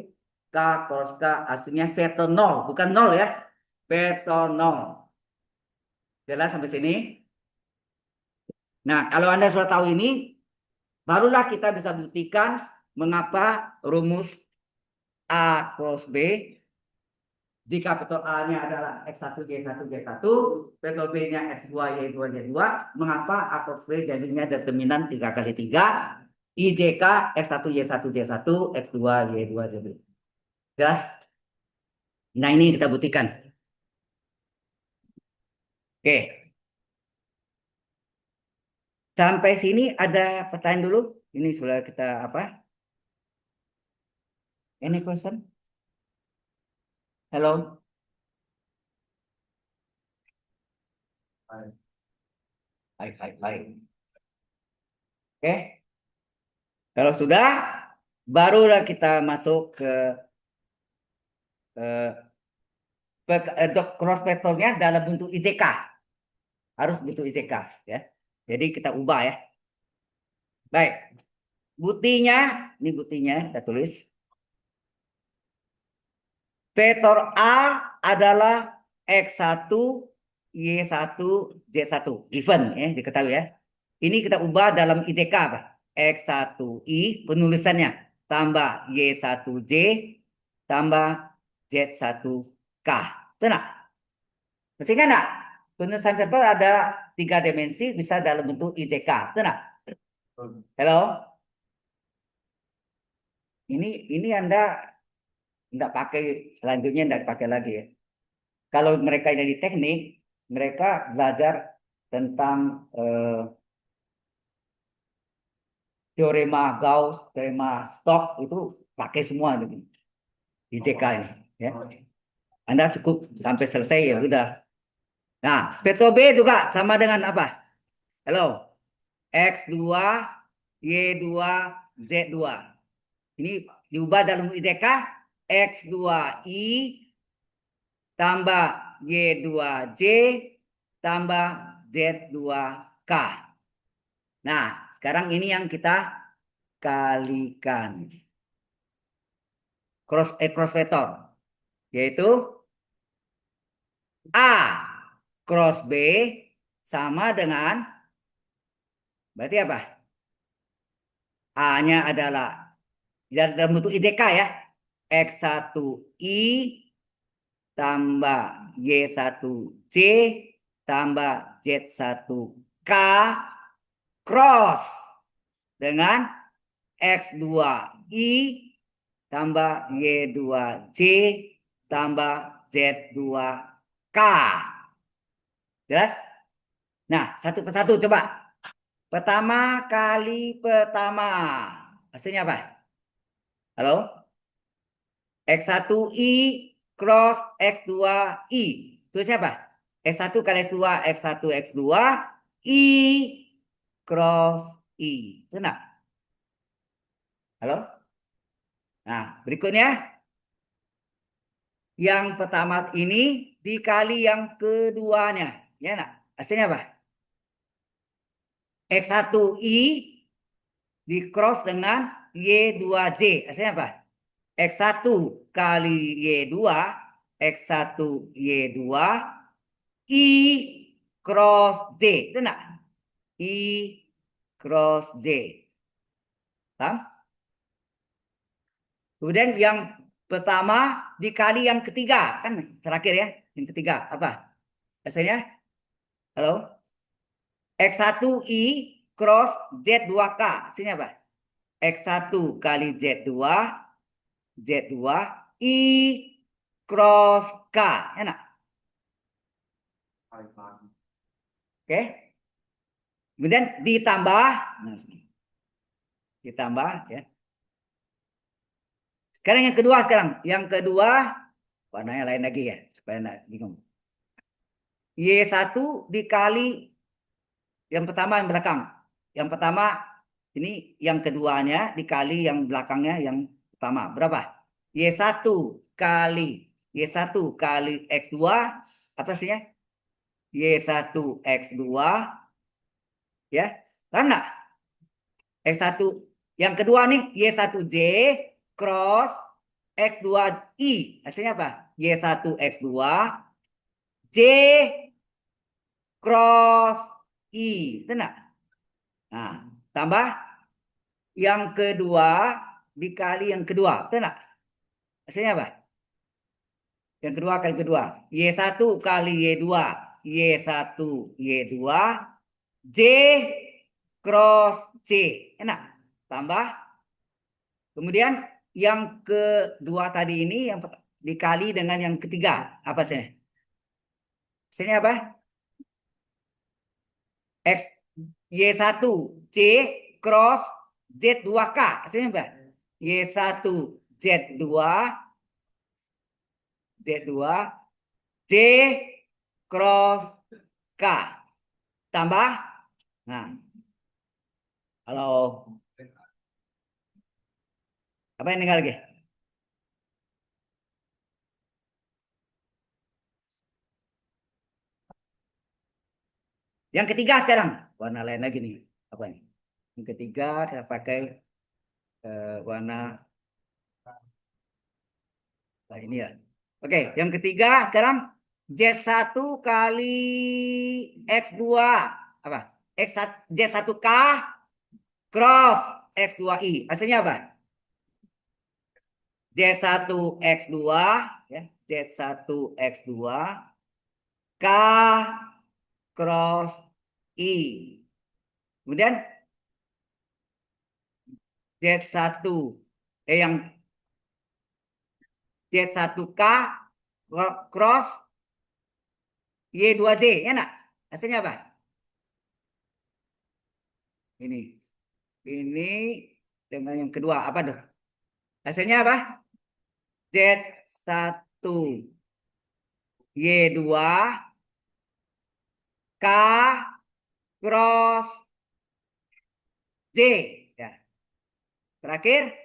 K cross K, hasilnya vektor 0, bukan 0 ya. Vektor 0. Jelas sampai sini? Nah, kalau Anda sudah tahu ini, barulah kita bisa buktikan mengapa rumus A cross B, jika vektor A-nya adalah X1, Y1, Z1, vektor B-nya X2, Y2, Z2, mengapa A cross B jadinya determinan 3 kali 3, IJK X1, Y1, Z1, X2, Y2, Z2. Jelas? Nah, ini kita buktikan. Oke. Sampai sini ada pertanyaan dulu. Ini sudah kita apa? Any question? Hello? Hai, hai, hai. Oke. Kalau sudah, barulah kita masuk ke cross vektornya dalam bentuk IJK. Harus bentuk IJK ya. Jadi kita ubah ya. Baik. Buktinya, ini buktinya kita tulis. Vektor A adalah X1, Y1, Z1. Given ya, diketahui ya. Ini kita ubah dalam IJK apa? X1I penulisannya tambah Y1J tambah Z1K. Benar? Masih ingat nggak? Penulisan vektor ada 3 dimensi bisa dalam bentuk IJK. Benar? Halo? Ini Anda nggak pakai, selanjutnya nggak pakai lagi ya. Kalau mereka jadi teknik, mereka belajar tentang teorema Gauss, teorema Stokes itu pakai semua gitu di JK ini. Ya. Anda cukup sampai selesai ya udah. Nah, vektor B juga sama dengan apa? Halo, X2, Y2, Z2. Ini diubah dalam IJK X2I tambah Y2J tambah Z2K. Nah, sekarang ini yang kita kalikan. Cross vektor. Yaitu A cross B sama dengan, berarti apa? A-nya adalah dalam bentuk IJK ya. X1I tambah Y1J tambah Z1K cross dengan X2I tambah Y2J tambah Z2K. Jelas? Nah, satu persatu coba. Pertama kali pertama. Hasilnya apa? Halo? X1I cross X2I. Itu siapa? X1 kali X2, X1, X2, I cross I. Benar? Halo? Nah, berikutnya. Yang pertama ini dikali yang keduanya. Ya, nak? Hasilnya apa? X1I di cross dengan Y2J. Hasilnya apa? X1 kali Y2, X1 Y2, I cross J. Itu enggak? I cross J. Paham? Kemudian yang pertama dikali yang ketiga. Kan terakhir ya. Yang ketiga apa? Hasilnya? Halo? X1I cross Z2K. Sini apa? X1 kali Z2, Z2, I cross K. Enak. Oke. Kemudian ditambah. Nah, sini. Ditambah ya. Sekarang yang kedua sekarang. Yang kedua, warnanya lain lagi ya. Supaya nggak bingung. Y1 dikali yang pertama yang belakang. Yang pertama ini yang keduanya dikali yang belakangnya yang pertama. Berapa? Y1 kali Y1 kali X2 apa sihnya? Y1 X2 ya. Karena X1 yang kedua nih Y1J cross X2I. Hasilnya apa? Y1 X2 J cross I. Benar? Nah, tambah yang kedua dikali yang kedua. Betul nggak? Hasilnya apa? Yang kedua kali kedua. Y1 kali Y2. Y1 Y2. J cross C. Enak. Tambah. Kemudian yang kedua tadi ini yang dikali dengan yang ketiga. Apa sih? Hasilnya apa? X Y1 C cross Z2K. Hasilnya apa? Y1 Z2 Z2 C cross K. Tambah. Nah, kalau apa yang tinggal lagi? Yang ketiga sekarang. Warna lain lagi nih. Apa ini? Yang ketiga saya pakai warna ini ya. Oke, yang ketiga sekarang Z1 kali X2 apa? X1 Z1K cross X2I. Hasilnya apa? Z1X2 ya, Z1X2 K cross I. Kemudian Z1 yang Z1K cross Y2J, enak. Hasilnya apa? Ini. Ini dengan yang kedua apa tuh? Hasilnya apa? Z1 Y2 K cross J. Ya. Terakhir,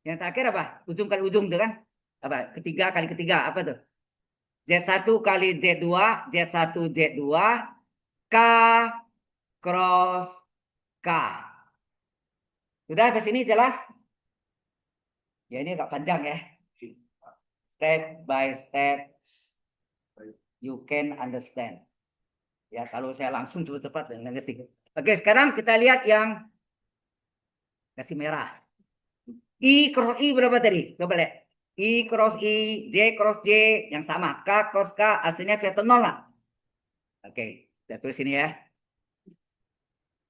yang terakhir apa? Ujung kali ujung tuh kan? Apa? Ketiga kali ketiga apa tuh? Z1 kali Z2, Z1 Z2 K cross K. Sudah ke sini jelas? Ya ini agak panjang ya. Step by step you can understand. Ya kalau saya langsung cepat-cepat dengan ngetik. Oke, sekarang kita lihat yang kasih merah. I cross I berapa tadi? Coba lihat. I cross I, J cross J yang sama. K cross K hasilnya vektor 0 lah. Oke, kita tulis sini ya.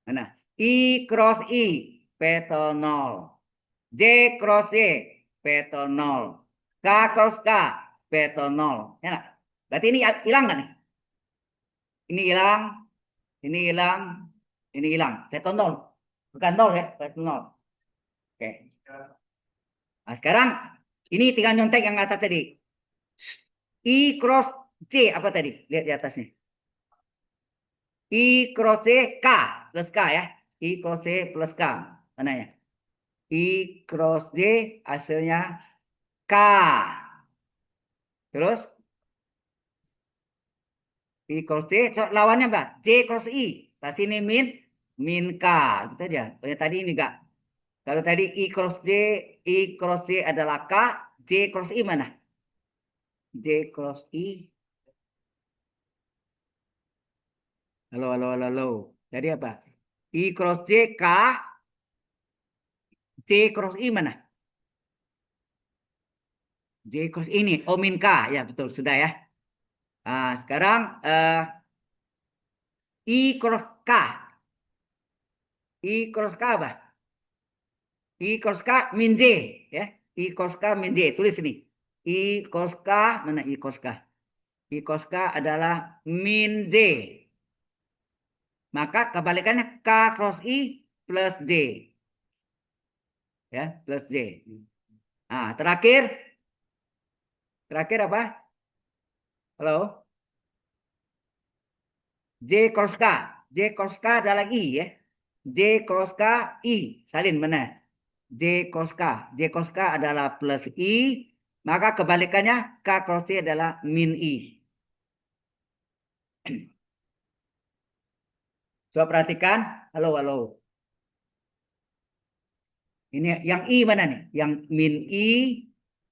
Mana? I cross I vektor 0. J cross J vektor 0. K cross K vektor 0. Ya nggak? Berarti ini hilang nggak nih? Ini hilang, ini hilang, ini hilang. Vektor 0. Bukan 0 ya, vektor 0. Oke. Nah, sekarang ini tinggal nyontek yang atas tadi. I cross C apa tadi? Lihat di atasnya. I cross C K plus K ya. I cross C plus K. Mana ya? I cross J hasilnya K. Terus I cross J lawannya apa? J cross I. Pas ini min K. Gitu aja. Oh, ya, tadi ini enggak. Kalau tadi I cross J adalah K, J cross I mana? J cross I. Halo, halo, halo, halo. Jadi apa? I cross J K, J cross I mana? J cross ini, O min K. Ya, betul. Sudah ya. Nah, sekarang I cross K. I cross K apa? I cross K min J. Ya. I cross K min J. Tulis ini. I cross K, mana I cross K? I cross K adalah min J. Maka kebalikannya K cross I plus J. Ya, plus J. Nah, terakhir apa? Halo? J cross K. J cross K adalah I ya. J cross K I. Salin mana? J cross K. J cross K adalah plus I. Maka kebalikannya K cross I adalah min I. Coba perhatikan. Halo, halo. Ini yang I mana nih? Yang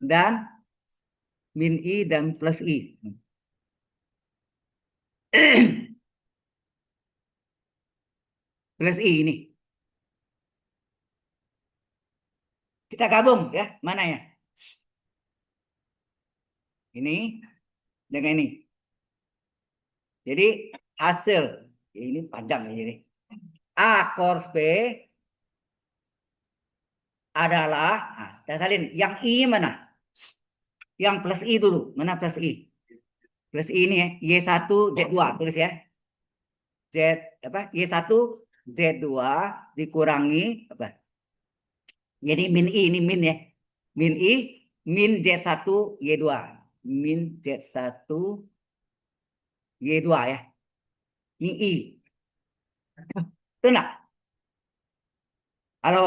dan min I dan plus I. Plus I ini. Kita gabung ya. Mana ya? Ini dengan ini. Jadi hasil ini panjang ya jadi. A cross B adalah, nah, kita salin yang I mana? Yang plus I dulu. Mana plus I? Plus I ini ya. Y1 Z2 tulis ya. Z apa? Y1 Z2 dikurangi apa? Jadi min I ini min ya. Min I min Z1 Y2. Min Z1 Y2 ya. Ini I. Itu enggak? Halo.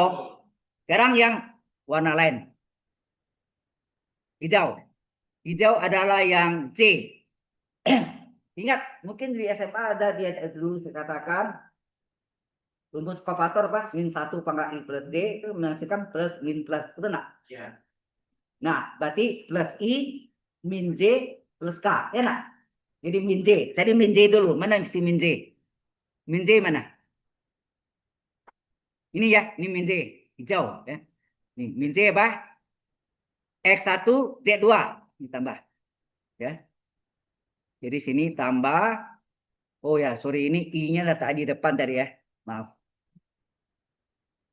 Sekarang yang warna lain. Hijau. Hijau adalah yang C. Ingat, mungkin di SMA ada dia dulu saya katakan rumus evaporator apa? Min 1 pangkat I plus J itu menghasilkan plus min plus. Betul enggak? Ya. Nah, berarti plus I min J plus K. Ya enggak? Jadi min J. Jadi min J dulu. Mana si min J? Min J mana? Ini ya, ini min J. Hijau ya. Nih, min J apa? X1 Z2 ditambah ya. Jadi sini tambah. Oh ya, sorry ini I-nya letak di depan tadi ya. Maaf.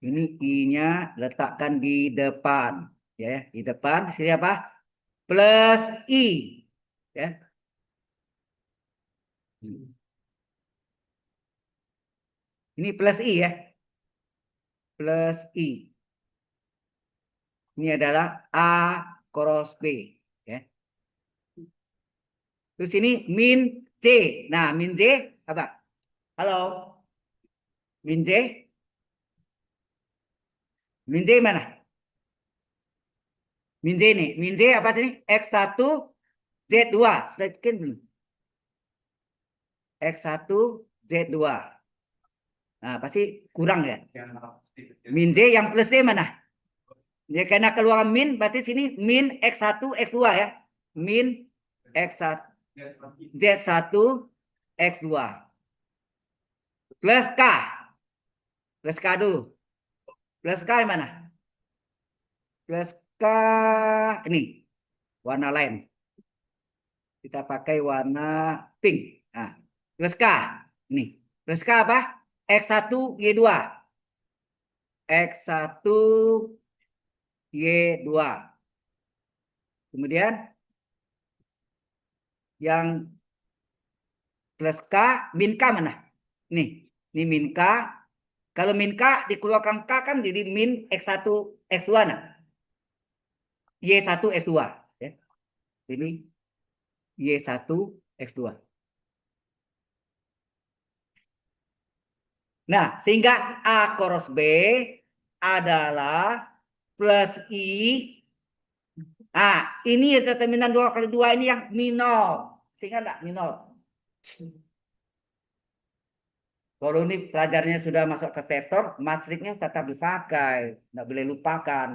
Ini I-nya letakkan di depan ya, di depan sini apa? Plus I ya. Ini plus I ya. Plus I. Ini adalah A cross B ya. Terus ini min C. Nah, min J apa? Halo. Min J. Min J mana? Min J nih. Min J apa tadi? X1 Z2. Sudah bikin belum? X1 Z2. Nah, pasti kurang ya. Min J yang plus C mana? Ya, karena keluar min, berarti sini min X1 X2 ya. Min X1 Z1 X2 plus K. Plus K dulu. Plus K yang mana? Plus K ini warna lain. Kita pakai warna pink. Nah, plus K. Ini. Plus K apa? X1 Y2. X1 Y2. Kemudian yang plus K, min K mana? Nih, ini min K. Kalau min K dikeluarkan K kan jadi min X1 X2 nah. Y1 X2 ya. Ini Y1 X2. Nah, sehingga A cross B adalah plus I. Ah, ini determinan 2 kali 2 ini yang minor. Sehingga enggak minor. Kalau ini pelajarnya sudah masuk ke vektor, matriknya tetap dipakai. Enggak boleh lupakan.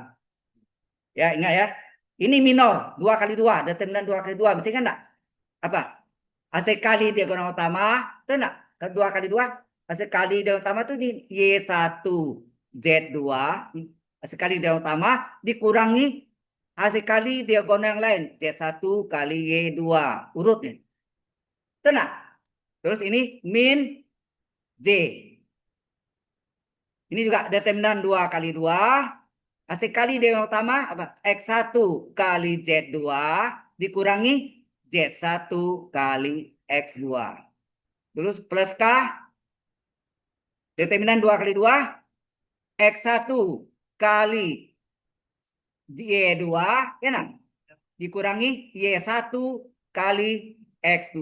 Ya, ingat ya. Ini minor, 2 kali 2. Determinan 2 kali 2. Mesti kan enggak? Apa? AC kali diagonal utama. Itu enggak? 2 kali 2. AC kali diagonal utama itu di Y1 Z2. AC kali diagonal utama dikurangi AC kali diagonal yang lain. Z1 kali Y2. Urutnya. Itu enggak? Terus ini min J. Ini juga determinan 2 kali 2. Hasil kali dengan utama apa? X1 kali Z2 dikurangi Z1 kali X2. Terus plus K. Determinan 2 kali 2. X1 kali Y2. Ya nah? Dikurangi Y1 kali X2.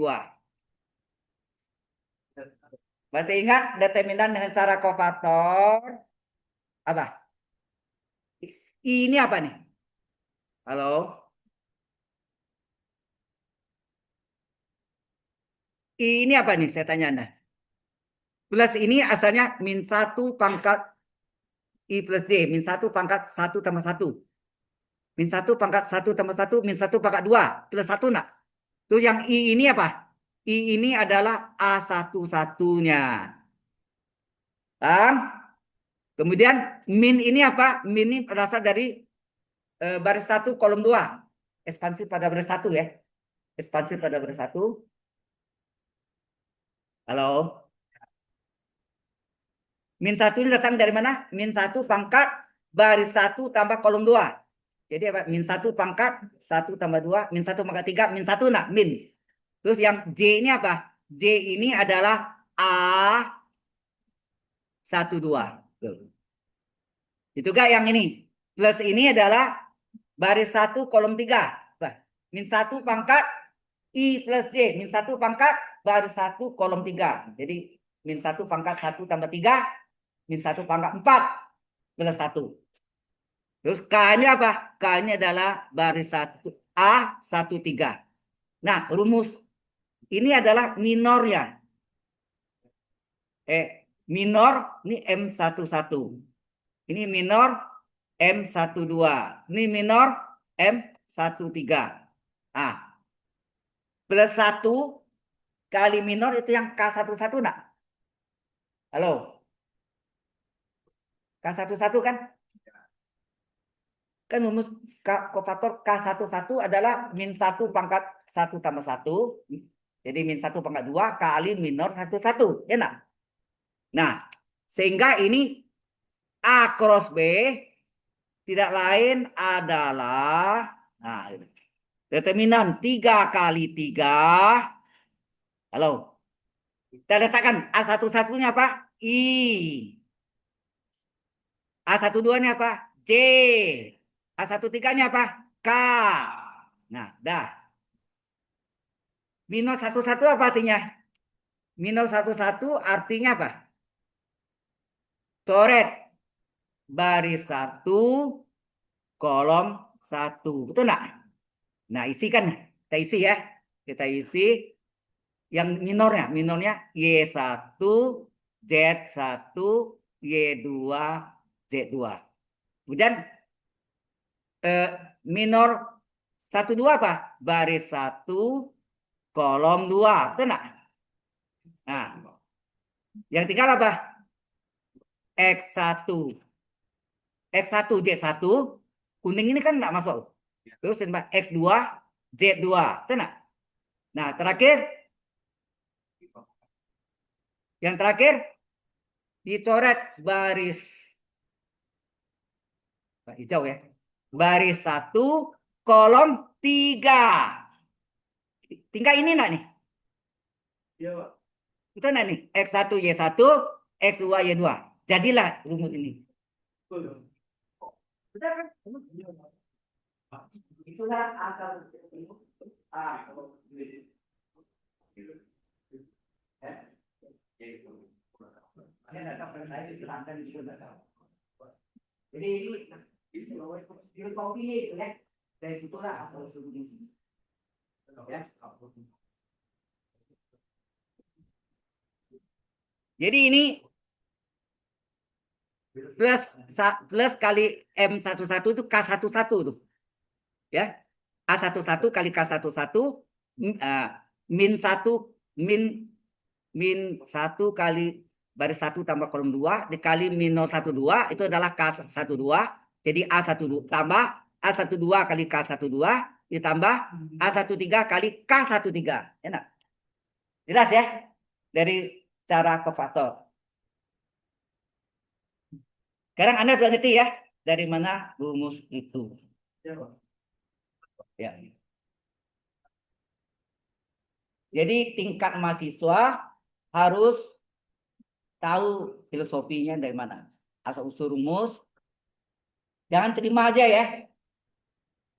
Masih ingat determinan dengan cara kofator? Apa? Ini apa nih? Halo? Ini apa nih? Saya tanya Anda. Plus ini asalnya min 1 pangkat I plus J. Min 1 pangkat 1 tambah 1. Min 1 pangkat 1 tambah 1. Min 1 pangkat 2. Plus 1 nak? Terus yang I ini apa? I ini adalah A1-1-nya. Paham? Kemudian min ini apa? Min ini berasal dari baris 1 kolom 2. Ekspansi pada baris 1 ya. Ekspansi pada baris 1. Halo? Min 1 ini datang dari mana? Min 1 pangkat baris 1 tambah kolom 2. Jadi apa? Min 1 pangkat 1 tambah 2. Min 1 pangkat 3. Min 1 nak? Min. Terus yang J ini apa? J ini adalah A12. Itu gak yang ini? Plus ini adalah baris 1 kolom 3. Min 1 pangkat I plus J. Min 1 pangkat baris 1 kolom 3. Jadi min 1 pangkat 1 tambah 3. Min 1 pangkat 4 plus 1. Terus K ini apa? K ini adalah baris 1 A13. Nah, rumus ini adalah minornya. Minor ini M11. Ini minor M12. Ini minor M13. Ah, plus 1 kali minor itu yang K11 nak? Halo? K11 kan? Kan rumus kofator K11 adalah min 1 pangkat 1 tambah 1. Jadi min 1 pangkat 2 kali minor 11. Ya nak? Nah, sehingga ini A cross B tidak lain adalah determinan 3 kali 3. Halo. Kita letakkan A11-nya apa? I. A12-nya apa? J. A13-nya apa? K. Nah, dah. Minus 11 apa artinya? Minus 11 artinya apa? Coret baris 1 kolom 1. Betul enggak? Nah, isikan. Kita isi ya. Kita isi yang minornya. Minornya Y1, Z1, Y2, Z2. Kemudian minor 1, 2 apa? Baris 1 kolom 2. Betul enggak? Nah, yang tinggal apa? X1. X1, Z1. Kuning ini kan enggak masuk. Terus X2, Z2. Betul enggak? Nah, terakhir. Yang terakhir. Dicoret baris. Hijau ya. Baris 1, kolom 3. Tinggal ini enggak nih? Iya, Pak. Itu enggak nih? X1, Y1, X2, Y2. Jadilah rumus ini. Betul. Betul kan? Iya, Pak. Itulah akal. Jadi itu kopi itu ya. Dari situlah asal usulnya. Ya. Jadi ini plus kali M11 itu K11 tuh. Ya. A11 kali K11 min 1 min 1 kali baris 1 tambah kolom 2 dikali minus 12 itu adalah K12. Jadi A12 tambah A12 kali K12 ditambah A13 kali K13. Enak. Jelas ya? Dari cara kofator. Sekarang Anda sudah ngerti ya dari mana rumus itu. Ya, Pak. Ya. Jadi tingkat mahasiswa harus tahu filosofinya dari mana. Asal usul rumus, jangan terima aja ya.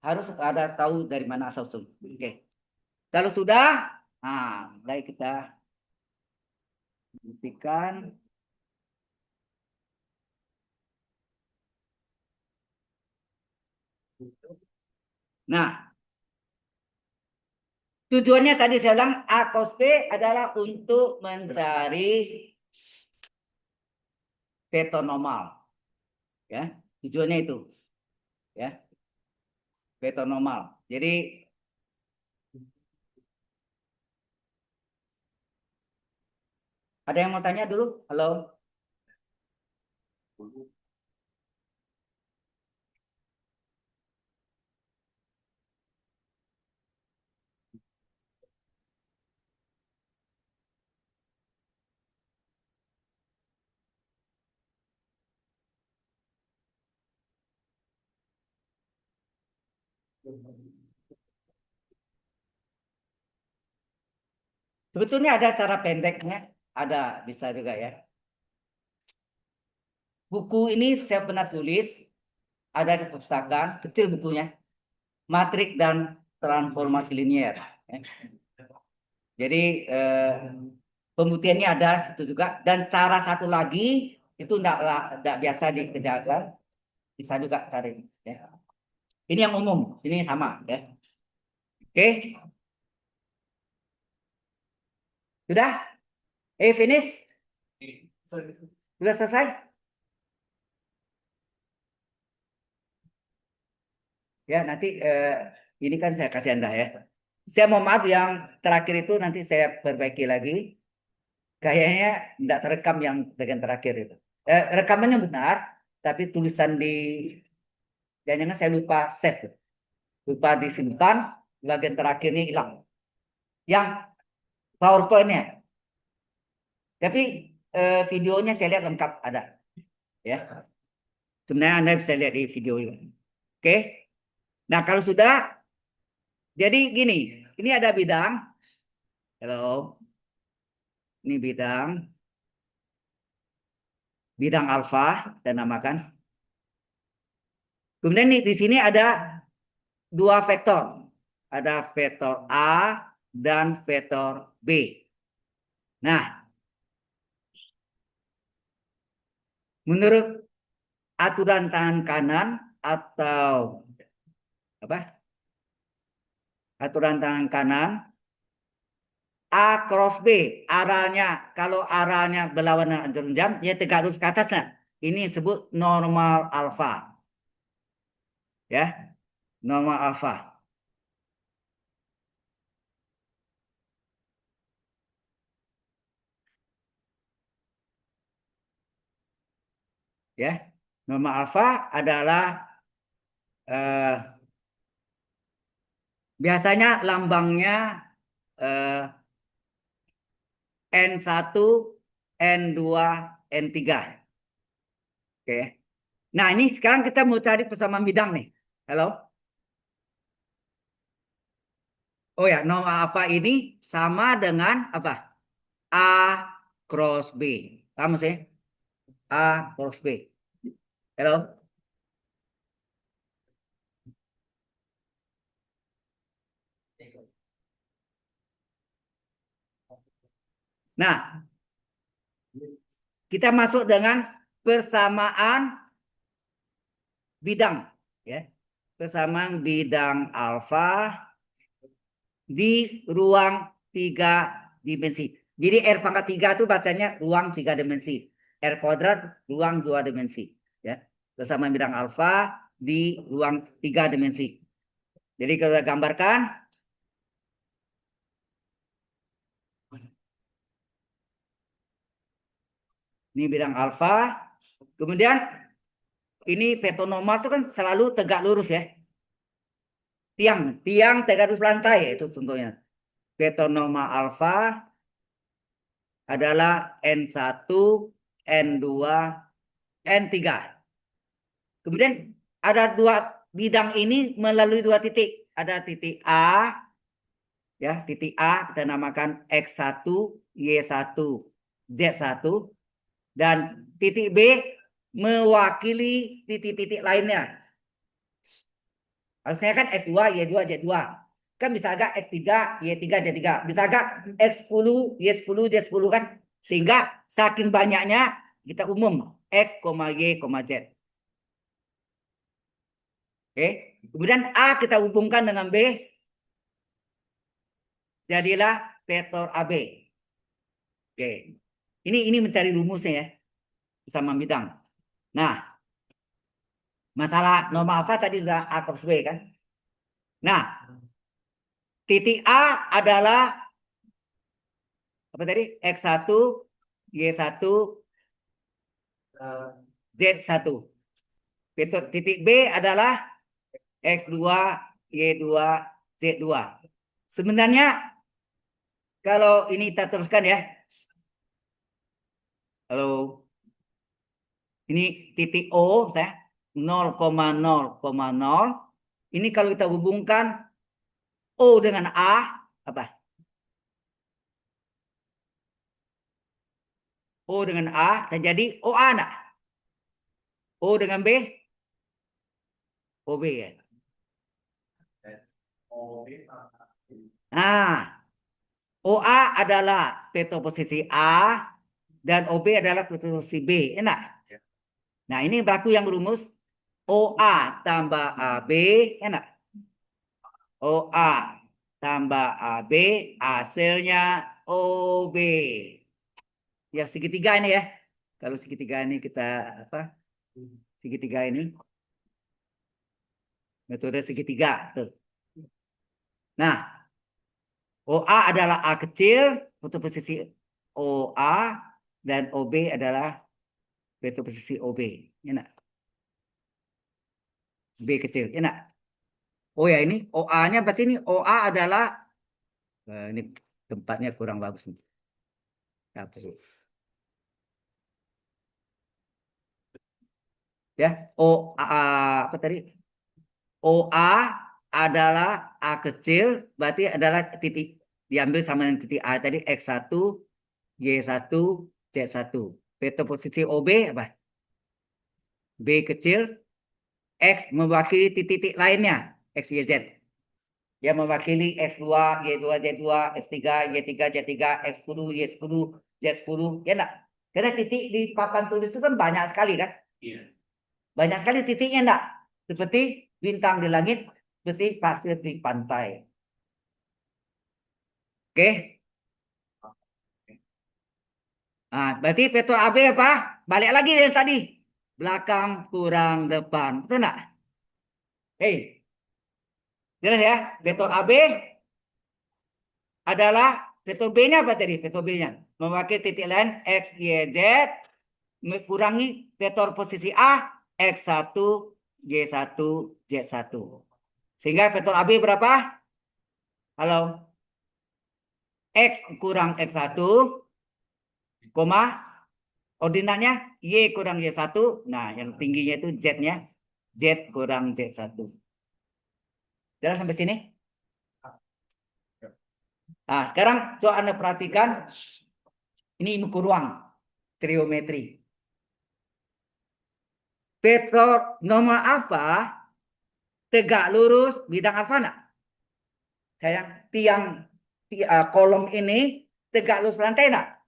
Harus ada tahu dari mana asal usul. Oke. Kalau sudah, mulai kita buktikan. Nah, tujuannya tadi saya bilang A cos B adalah untuk mencari vektor normal. Ya, tujuannya itu. Ya, vektor normal. Jadi ada yang mau tanya dulu? Halo? Sebetulnya ada cara pendeknya, ada bisa juga ya. Buku ini saya pernah tulis, ada di perpustakaan, kecil bukunya, matrik dan transformasi linier. Ya. Jadi pembuktiannya ada situ juga, dan cara satu lagi itu enggak biasa dikerjakan, bisa juga cari. Ya. Ini yang umum, ini sama. Ya. Oke, sudah? Finish? Sudah selesai? Ya, nanti ini kan saya kasih Anda ya. Saya mau maaf yang terakhir itu nanti saya perbaiki lagi. Kayaknya tidak terekam yang bagian terakhir itu. Rekamannya benar, tapi tulisan di jangan saya lupa save, lupa disimpan, bagian terakhirnya hilang. Yang PowerPoint-nya, tapi videonya saya lihat lengkap ada, ya. Sebenarnya Anda bisa lihat di video itu. Oke. Nah kalau sudah, jadi gini, ini ada bidang. Halo, ini bidang alfa, saya namakan. Kemudian di sini ada dua vektor. Ada vektor A dan vektor B. Nah, menurut aturan tangan kanan atau apa? Aturan tangan kanan A cross B, arahnya kalau arahnya berlawanan dengan jam, ya tegak lurus ke atas. Nah, ini disebut normal alfa. Ya, normal alfa. Ya, normal alfa adalah biasanya lambangnya eh, N1, N2, N3. Oke. Nah, ini sekarang kita mau cari persamaan bidang nih. Halo? Oh ya, normal alfa ini sama dengan apa? A cross B. Paham sih? A cross B. Halo? Nah, kita masuk dengan persamaan bidang. Ya. Persamaan bidang alfa di ruang 3 dimensi. Jadi R pangkat 3 itu bacanya ruang 3 dimensi. R kuadrat ruang 2 dimensi. Ya. Persamaan bidang alfa di ruang 3 dimensi. Jadi kalau kita gambarkan, ini bidang alfa. Kemudian ini vektor normal itu kan selalu tegak lurus ya. Tiang tegak lurus lantai itu contohnya. Vektor normal alfa adalah N1, N2, N3. Kemudian ada dua bidang ini melalui dua titik. Ada titik A, ya, titik A kita namakan X1, Y1, Z1, dan titik B mewakili titik-titik lainnya. Harusnya kan X2, Y2, Z2. Kan bisa agak X3, Y3, Z3. Bisa agak X10, Y10, Z10 kan. Sehingga saking banyaknya kita umum X, Y, Z. Oke. Kemudian A kita hubungkan dengan B. Jadilah vektor AB. Oke. Ini mencari rumusnya ya. Sama bidang. Nah, masalah norma alfa tadi sudah A cross B kan. Nah, titik A adalah apa tadi? X1, Y1, Z1. Titik B adalah X2, Y2, Z2. Sebenarnya kalau ini kita teruskan ya. Halo. Ini titik O saya 0,0,0. Ini kalau kita hubungkan O dengan A apa? O dengan A terjadi OA nak? O dengan B? OB ya. Nah, OA adalah vektor posisi A dan OB adalah vektor posisi B. Enak? Nah, ini baku yang rumus OA tambah AB. Enak? OA tambah AB hasilnya OB. Ya segitiga ini ya. Kalau segitiga ini kita apa? Segitiga ini metode segitiga. Tuh. Nah, OA adalah A kecil, vektor posisi OA, dan OB adalah vektor posisi OB. Enak? B kecil. Enak? Oh ya ini OA-nya berarti ini OA adalah ini tempatnya kurang bagus nih. Apa sih? Ya, apa tadi? OA adalah A kecil, berarti adalah titik diambil sama dengan titik A tadi X1, Y1, Z1. Vektor posisi OB apa? B kecil, X mewakili titik-titik lainnya, X, Y, Z. Yang mewakili X2, Y2, Z2, X3, Y3, Z3, X10, Y10, Z10. Ya enggak? Karena titik di papan tulis itu kan banyak sekali kan? Iya. Banyak sekali titiknya enggak? Seperti bintang di langit, seperti pasir di pantai. Oke? Nah, berarti vektor AB apa? Balik lagi dari tadi. Belakang kurang depan. Betul enggak? Hei, jelas ya? Vektor AB adalah vektor B-nya apa tadi? Vektor B-nya mewakili titik lain X, Y, Z kurangi vektor posisi A X1, Y1, Z1. Sehingga vektor AB berapa? Halo. X kurang X1, koma ordinatnya Y kurang Y1. Nah, yang tingginya itu Z-nya. Z kurang Z1. Jelas sampai sini? Nah, sekarang coba Anda perhatikan. Ini muka ruang. Triometri. Vektor norma alfa tegak lurus bidang alfa nak? Sayang, kolom ini tegak lurus lantai nak?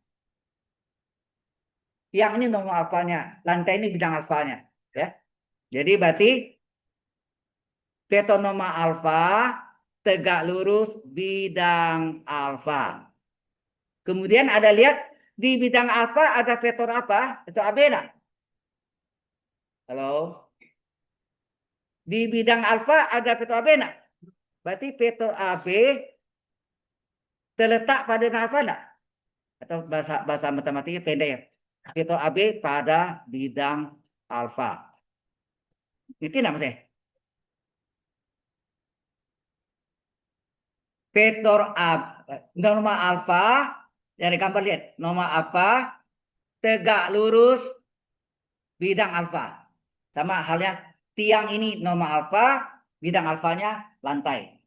Yang ini norma alfanya, lantai ini bidang alfanya, ya. Jadi berarti vektor norma alfa tegak lurus bidang alfa. Kemudian ada lihat di bidang alfa ada vektor apa? Vektor AB nak? Halo. Di bidang alfa ada vektor AB nak? Berarti vektor AB terletak pada alfa enggak? Atau bahasa matematika pendek ya. Vektor AB pada bidang alfa. Itu enggak maksudnya? Vektor A, norma alfa dari gambar lihat, norma alfa tegak lurus bidang alfa. Sama halnya tiang ini norma alfa, bidang alfanya lantai.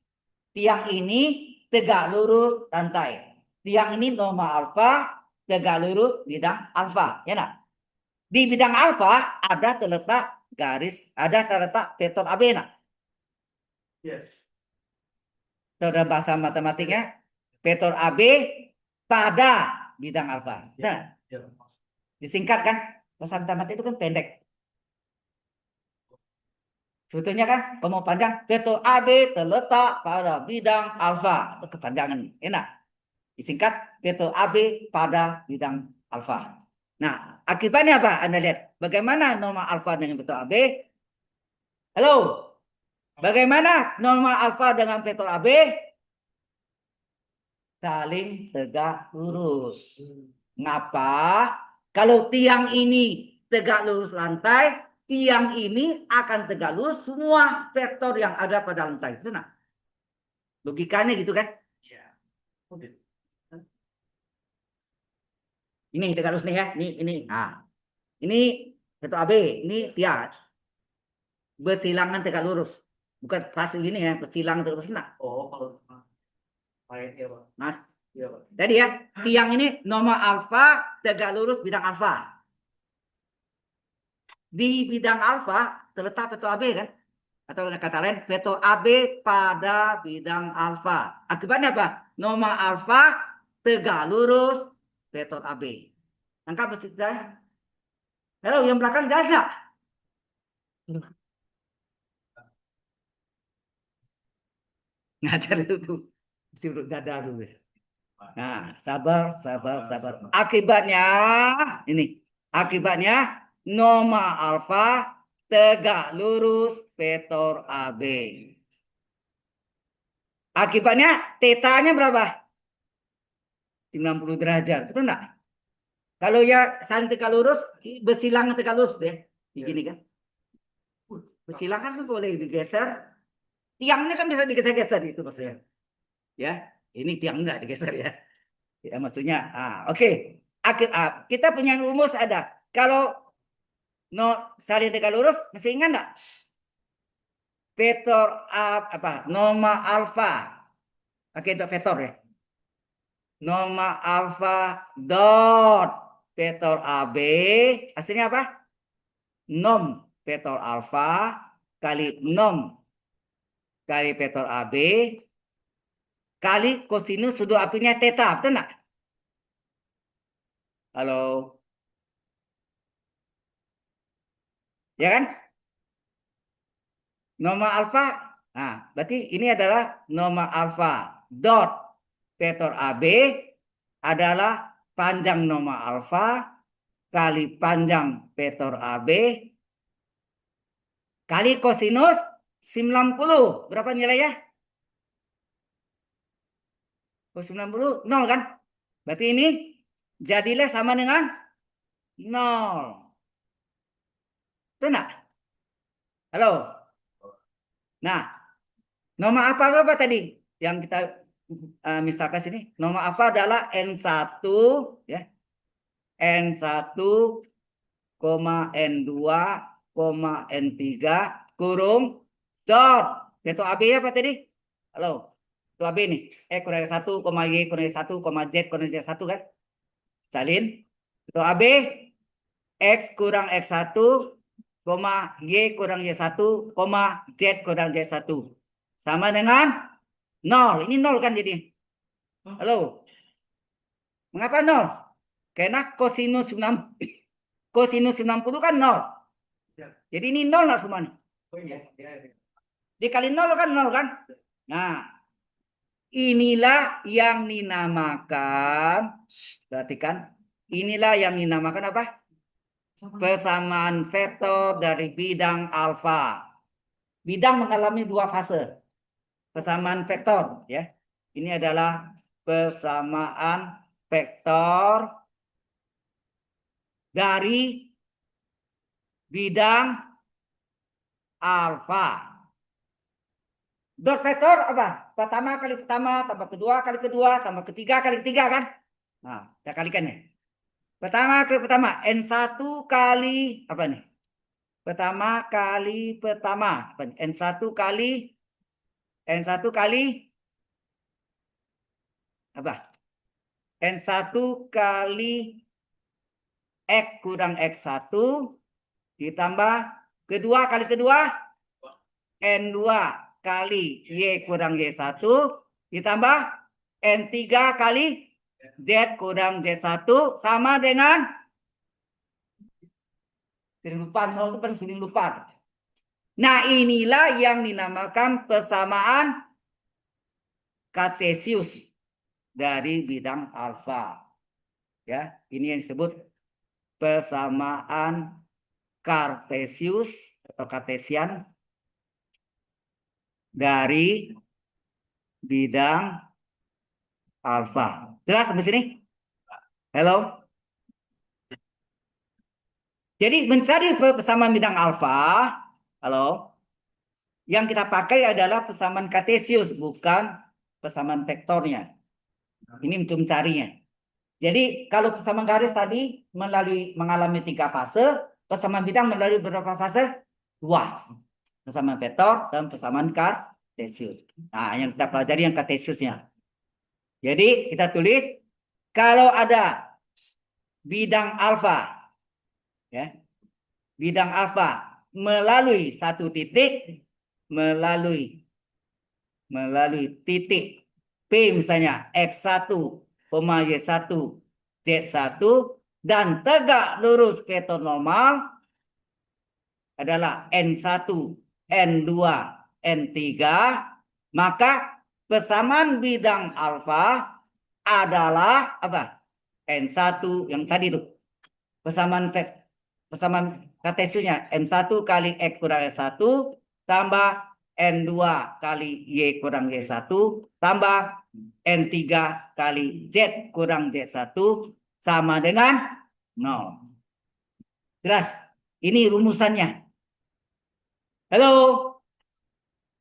Tiang ini tegak lurus lantai. Tiang ini norma alfa, tegak lurus bidang alfa. Ya nak? Di bidang alfa ada terletak garis, ada terletak vektor AB nak. Yes. Dalam bahasa matematiknya, vektor AB pada bidang alfa. Nah, Ya. disingkat kan? Bahasa matematik itu kan pendek. Sebetulnya kan kalau mau panjang, vektor AB terletak pada bidang alfa. Itu kepanjangan. Enak. Disingkat vektor AB pada bidang alfa. Nah, akibatnya apa? Anda lihat. Bagaimana norma alfa dengan vektor AB? Halo? Bagaimana norma alfa dengan vektor AB? Saling tegak lurus. Ngapa? Kalau tiang ini tegak lurus lantai, tiang ini akan tegak lurus semua vektor yang ada pada lantai. Itu nah. Logikanya gitu kan? Iya. Oke. Ini tegak lurus nih ya. Ini. Nah, ini vektor AB, ini tiang. Bersilangan tegak lurus. Bukan pasti ini ya, bersilangan tegak lurus. Nah, Oh, kalau sama lain ya, Pak. nah, Iya, Pak. jadi ya, tiang ini norma alfa tegak lurus bidang alfa. Di bidang alfa terletak vektor AB kan? Atau dengan kata lain, vektor AB pada bidang alfa. Akibatnya apa? Norma alfa tegak lurus vektor AB. Lengkap saya? Halo, yang belakang jelas nggak? Ngajar itu tuh. Mesti urut dada dulu. Nah, sabar. Akibatnya, ini. Akibatnya, norma alfa tegak lurus vektor AB. Akibatnya, tetanya berapa? 90 derajat. Betul nggak? Kalau ya saling tegak lurus, bersilangan tegak lurus deh. Begini kan. Bersilangan kan boleh digeser. Tiangnya kan bisa digeser-geser itu maksudnya. Ya, ini tiang enggak digeser ya. Ya maksudnya, oke. Kita punya rumus ada. Kalau no saling tegak lurus, masih ingat enggak? Vektor apa? Norma alfa. Oke, itu vektor ya. Norma alfa dot vektor AB. Hasilnya apa? Nom vektor alfa kali nom kali vektor AB kali kosinus sudut apinya theta. Betul nggak? Halo? Ya kan? Norma alfa. Nah, berarti ini adalah norma alfa dot vektor AB adalah panjang norma alfa kali panjang vektor AB kali kosinus 90. Berapa nilainya? Cos 90, 0 kan? Berarti ini jadilah sama dengan 0. Betul nggak? Halo? Nah, norma apa tadi? Yang kita misalkan sini. Norma apa adalah N1, ya. N1, N2, N3, kurung, dot. Itu AB apa tadi? Halo? Itu AB nih. Kurang 1, Y kurang 1, Z kurang Z1 kan? Salin. Itu AB. X kurang X1, Y kurang Y1, Z kurang Z1. Sama dengan 0. Ini 0 kan jadi. Halo. Mengapa 0? Karena kosinus 90 kan 0. Ya. Jadi ini 0 lah semuanya. Oh iya, iya. Dikali 0 kan 0 kan? Nah, inilah yang dinamakan, perhatikan, inilah yang dinamakan apa? Persamaan vektor dari bidang alfa. Bidang mengalami dua fase. Persamaan vektor, ya. Ini adalah persamaan vektor dari bidang alfa. Dot vektor apa? Pertama kali pertama, tambah kedua kali kedua, tambah ketiga kali ketiga kan? Nah, kita kalikan ya. Pertama kali pertama, N1 kali apa nih? Pertama kali pertama. N1 kali apa? N1 kali X kurang X1 ditambah kedua kali kedua N2 kali Y kurang Y1 ditambah N3 kali Z kurang Z1 sama dengan sering lupa, nol itu sering lupa. Nah, inilah yang dinamakan persamaan kartesius dari bidang alfa. Ya, ini yang disebut persamaan kartesius atau kartesian dari bidang alfa. Jelas sampai sini? Halo? Jadi mencari persamaan bidang alfa, halo, yang kita pakai adalah persamaan kartesius, bukan persamaan vektornya. Ini untuk mencarinya. Jadi kalau persamaan garis tadi mengalami 3 fase, persamaan bidang melalui berapa fase? 2. Persamaan vektor dan persamaan kartesius. Nah, yang kita pelajari yang kartesiusnya. Jadi kita tulis kalau ada bidang alfa, ya, bidang alfa melalui satu titik, melalui titik P misalnya X1, Y1, Z1 dan tegak lurus vektor normal adalah N1, N2, N3, maka persamaan bidang alfa adalah apa? N1 yang tadi itu. Persamaan kartesiusnya N1 kali X kurang Y1 tambah N2 kali Y kurang Y1 tambah N3 kali Z kurang Z1 sama dengan 0. Jelas? Ini rumusannya. Halo?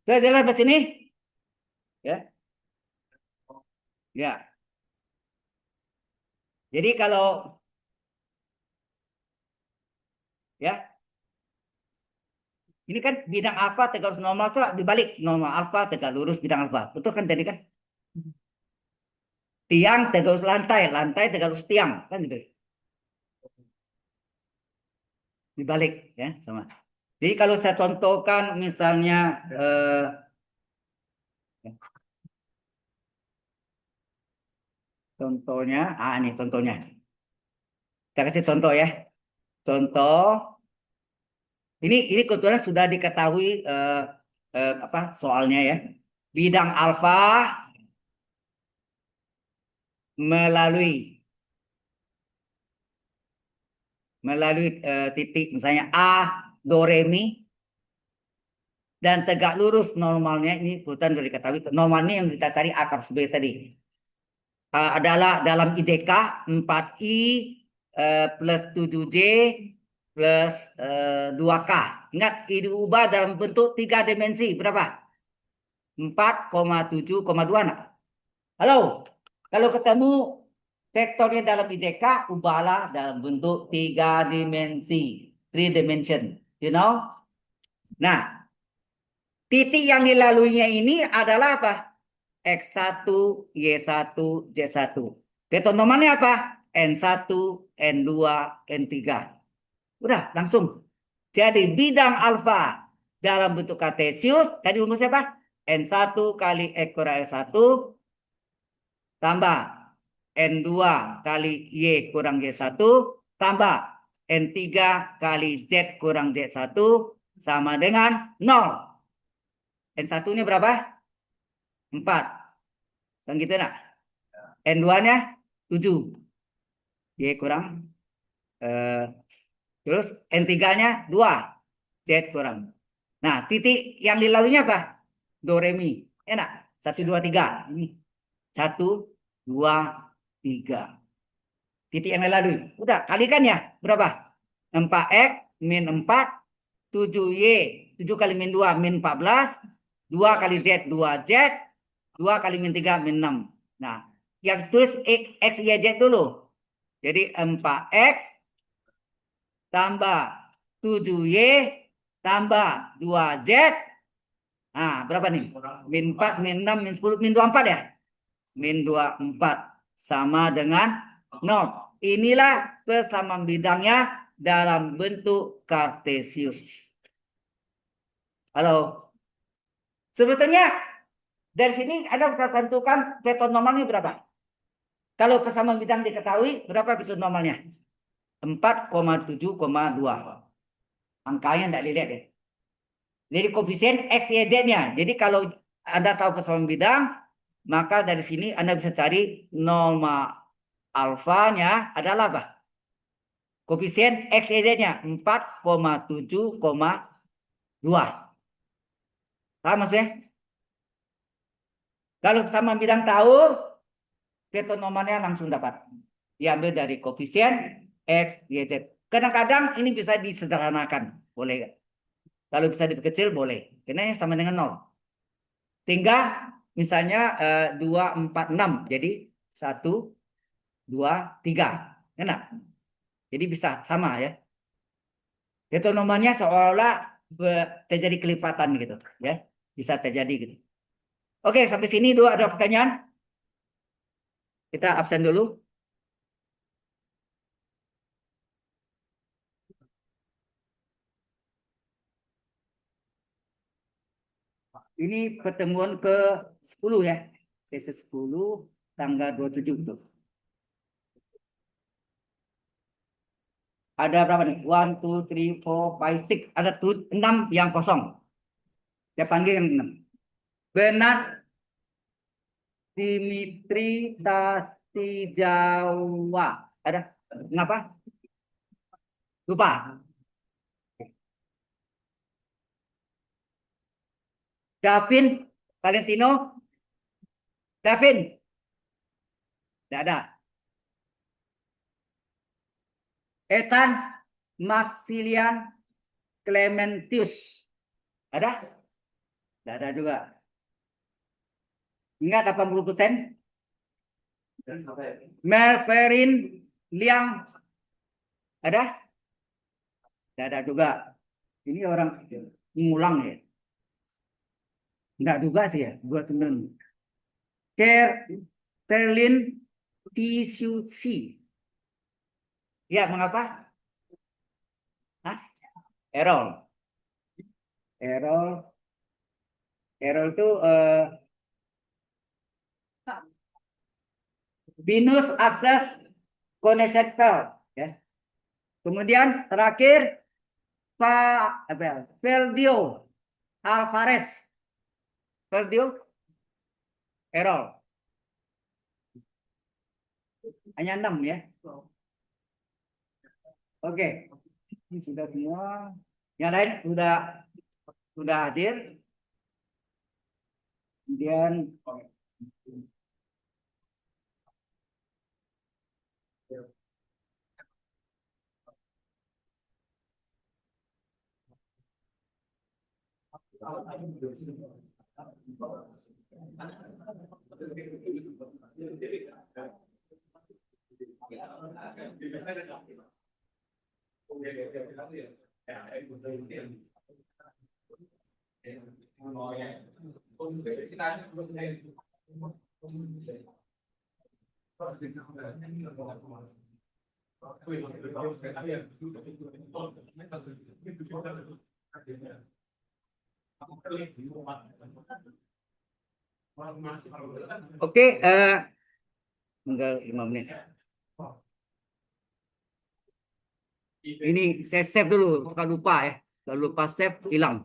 Sudah jelas di sini? Ya. Ya. Jadi kalau ya, ini kan bidang alfa tegak lurus normal tuh dibalik normal alfa tegak lurus bidang alfa. Betul kan tadi kan? Tiang tegak lurus lantai, lantai tegak lurus tiang, kan gitu. Dibalik ya sama. Jadi kalau saya contohkan misalnya contohnya, ini contohnya. Kita kasih contoh ya. Contoh ini kebetulan sudah diketahui apa soalnya ya. Bidang alfa melalui titik misalnya A, do, re, mi dan tegak lurus normalnya ini kebetulan sudah diketahui normalnya yang kita cari A kars B tadi adalah dalam IDK 4I plus 7J plus 2K. Ingat, I diubah dalam bentuk 3 dimensi. Berapa? 4,7,2. Nah. Halo, kalau ketemu vektornya dalam IDK, ubahlah dalam bentuk 3 dimensi. 3 dimension. You know? Nah, titik yang dilaluinya ini adalah apa? X1, Y1, Z1. Vektor normalnya apa? N1, N2, N3. Udah, langsung. Jadi bidang alfa dalam bentuk kartesius, tadi rumusnya apa? N1 kali X kurang X1 tambah N2 kali Y kurang Y1 tambah N3 kali Z kurang Z1 sama dengan 0. N1-nya berapa? 4. Kan gitu nak? N2-nya 7. Y kurang terus N3-nya 2. Z kurang. Nah, titik yang dilaluinya apa? Do, re, mi. Enak. 1, 2, 3. Ini. 1, 2, 3. Titik yang dilalui. Udah, kalikan ya. Berapa? 4X min 4. 7Y. 7 kali min 2 min 14. 2 kali Z, 2Z. 2 kali min 3 min 6. Nah, yang tulis X, Y, Z dulu. Jadi 4X tambah 7Y tambah 2Z. Nah, berapa nih? Min 4, min 6, min 10, min 24 ya? Min 24 sama dengan 0. Inilah persamaan bidangnya dalam bentuk kartesius. Halo. Sebetulnya dari sini Anda bisa tentukan vektor normalnya berapa. Kalau persamaan bidang diketahui, berapa vektor normalnya? 4,7,2. Angkanya tidak dilihat ya. Jadi koefisien X, Y, Z-nya. Jadi kalau Anda tahu persamaan bidang, maka dari sini Anda bisa cari norma alfanya adalah apa? Koefisien X, Y, Z-nya 4,7,2. Paham maksudnya? Kalau persamaan bidang tahu, vektor normalnya langsung dapat. Diambil dari koefisien X, Y, Z. Kadang-kadang ini bisa disederhanakan. Boleh. Kalau bisa diperkecil boleh. Karena ini sama dengan 0. Sehingga misalnya 2, 4, 6. Jadi 1, 2, 3. Enak. Jadi bisa sama ya. Vektor normalnya seolah-olah terjadi kelipatan gitu. Ya. Bisa terjadi gitu. Oke, sampai sini dulu ada pertanyaan. Kita absen dulu. Ini pertemuan ke-10 ya. Sesi 10 tanggal 27 tuh. Ada berapa nih? 1, 2, 3, 4, 5, 6. Ada 6 yang kosong. Saya panggil yang 6. Bernard Dimitri Tastijawa. Ada? Kenapa? Lupa. Davin Valentino. Davin. Tidak ada. Ethan Maxilian Clementius. Ada? Tidak ada juga. Ingat 80%. Melverin Liang. Ada? Tidak ada juga. Ini orang ngulang ya. Enggak juga sih ya. 29. Terlin Tisuci. Ya, mengapa? Hah? Errol. Errol. Errol itu Venus Access Conceptual. Ya. Kemudian terakhir Pak Ferdio Alvarez. Ferdio Errol. Hanya 6 ya. Oke. Ini sudah semua. Yang lain sudah hadir. Kemudian oke, tinggal 5 menit. Ini saya save dulu, suka lupa ya. Kalau lupa save hilang.